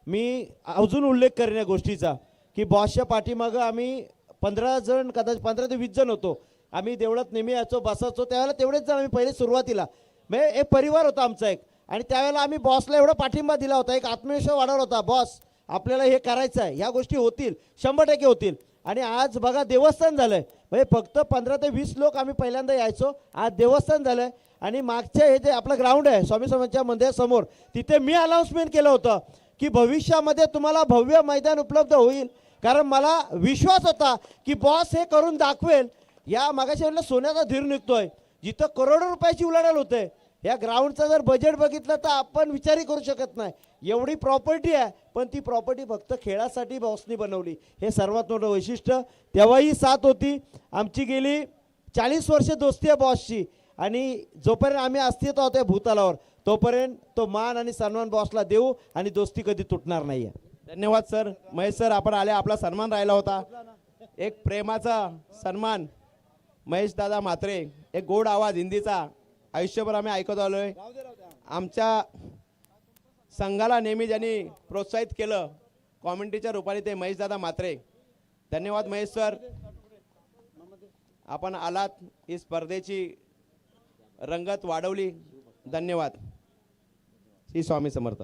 मी अजून उल्लेख करेन या गोष्टीचा की बॉसच्या पाठीमागं आम्ही 15 जण, कदाचित 15 ते 20 जण होतो. आम्ही देवळात नेहमी यायचो, बसायचो. त्यावेळेला तेवढेच जण आम्ही पहिले सुरुवातीला, म्हणजे एक परिवार होता आमचा एक. आणि त्यावेळेला आम्ही बॉसला एवढा पाठिंबा दिला होता, एक आत्मविश्वास वाढवला होता, बॉस आपल्याला हे करायचं आहे, ह्या गोष्टी होतील, 100% होतील. आणि आज बघा देवस्थान झालंय. म्हणजे फक्त 15 ते 20 लोक आम्ही पहिल्यांदा यायचो, आज देवस्थान झालंय. आणि मागच्या हे जे आपलं ग्राउंड आहे स्वामी समर्थांच्या मंदिरासमोर, तिथे मी अनाऊन्समेंट केलं होतं की भविष्यामध्ये तुम्हाला भव्य मैदान उपलब्ध होईल. कारण मला विश्वास होता की बॉस हे करून दाखवेल. या मागाशी म्हणलं सोन्याचा धीर निघतोय, जिथं करोडो रुपयाची उलाढाल होते. या ग्राउंडचं जर बजेट बघितलं तर आपण विचारही करू शकत नाही, एवढी प्रॉपर्टी आहे. पण ती प्रॉपर्टी फक्त खेळासाठी बॉसनी बनवली, हे सर्वात मोठं वैशिष्ट्य. तेव्हाही साथ होती आमची. गेली 40 वर्ष दोस्ती आहे बॉसची. आणि जोपर्यंत आम्ही अस्तित्व होतो भूतलावर, तोपर्यंत तो मान आणि सन्मान बॉसला देऊ आणि दोस्ती कधी तुटणार नाही आहे. धन्यवाद सर. महेश सर आपण आले, आपला सन्मान राहिला होता. एक प्रेमाचा सन्मान. महेश दादा म्हात्रे, एक गोड आवाज हिंदीचा, आयुष्यभर आम्ही ऐकत आलोय. आमच्या संघाला नेहमी ज्यांनी प्रोत्साहित केलं कॉमेंट्रीच्या रूपाने ते महेश दादा म्हात्रे. धन्यवाद महेश सर. आपण आलात, ही स्पर्धेची रंगत वाढवली. धन्यवाद. श्री स्वामी समर्थ.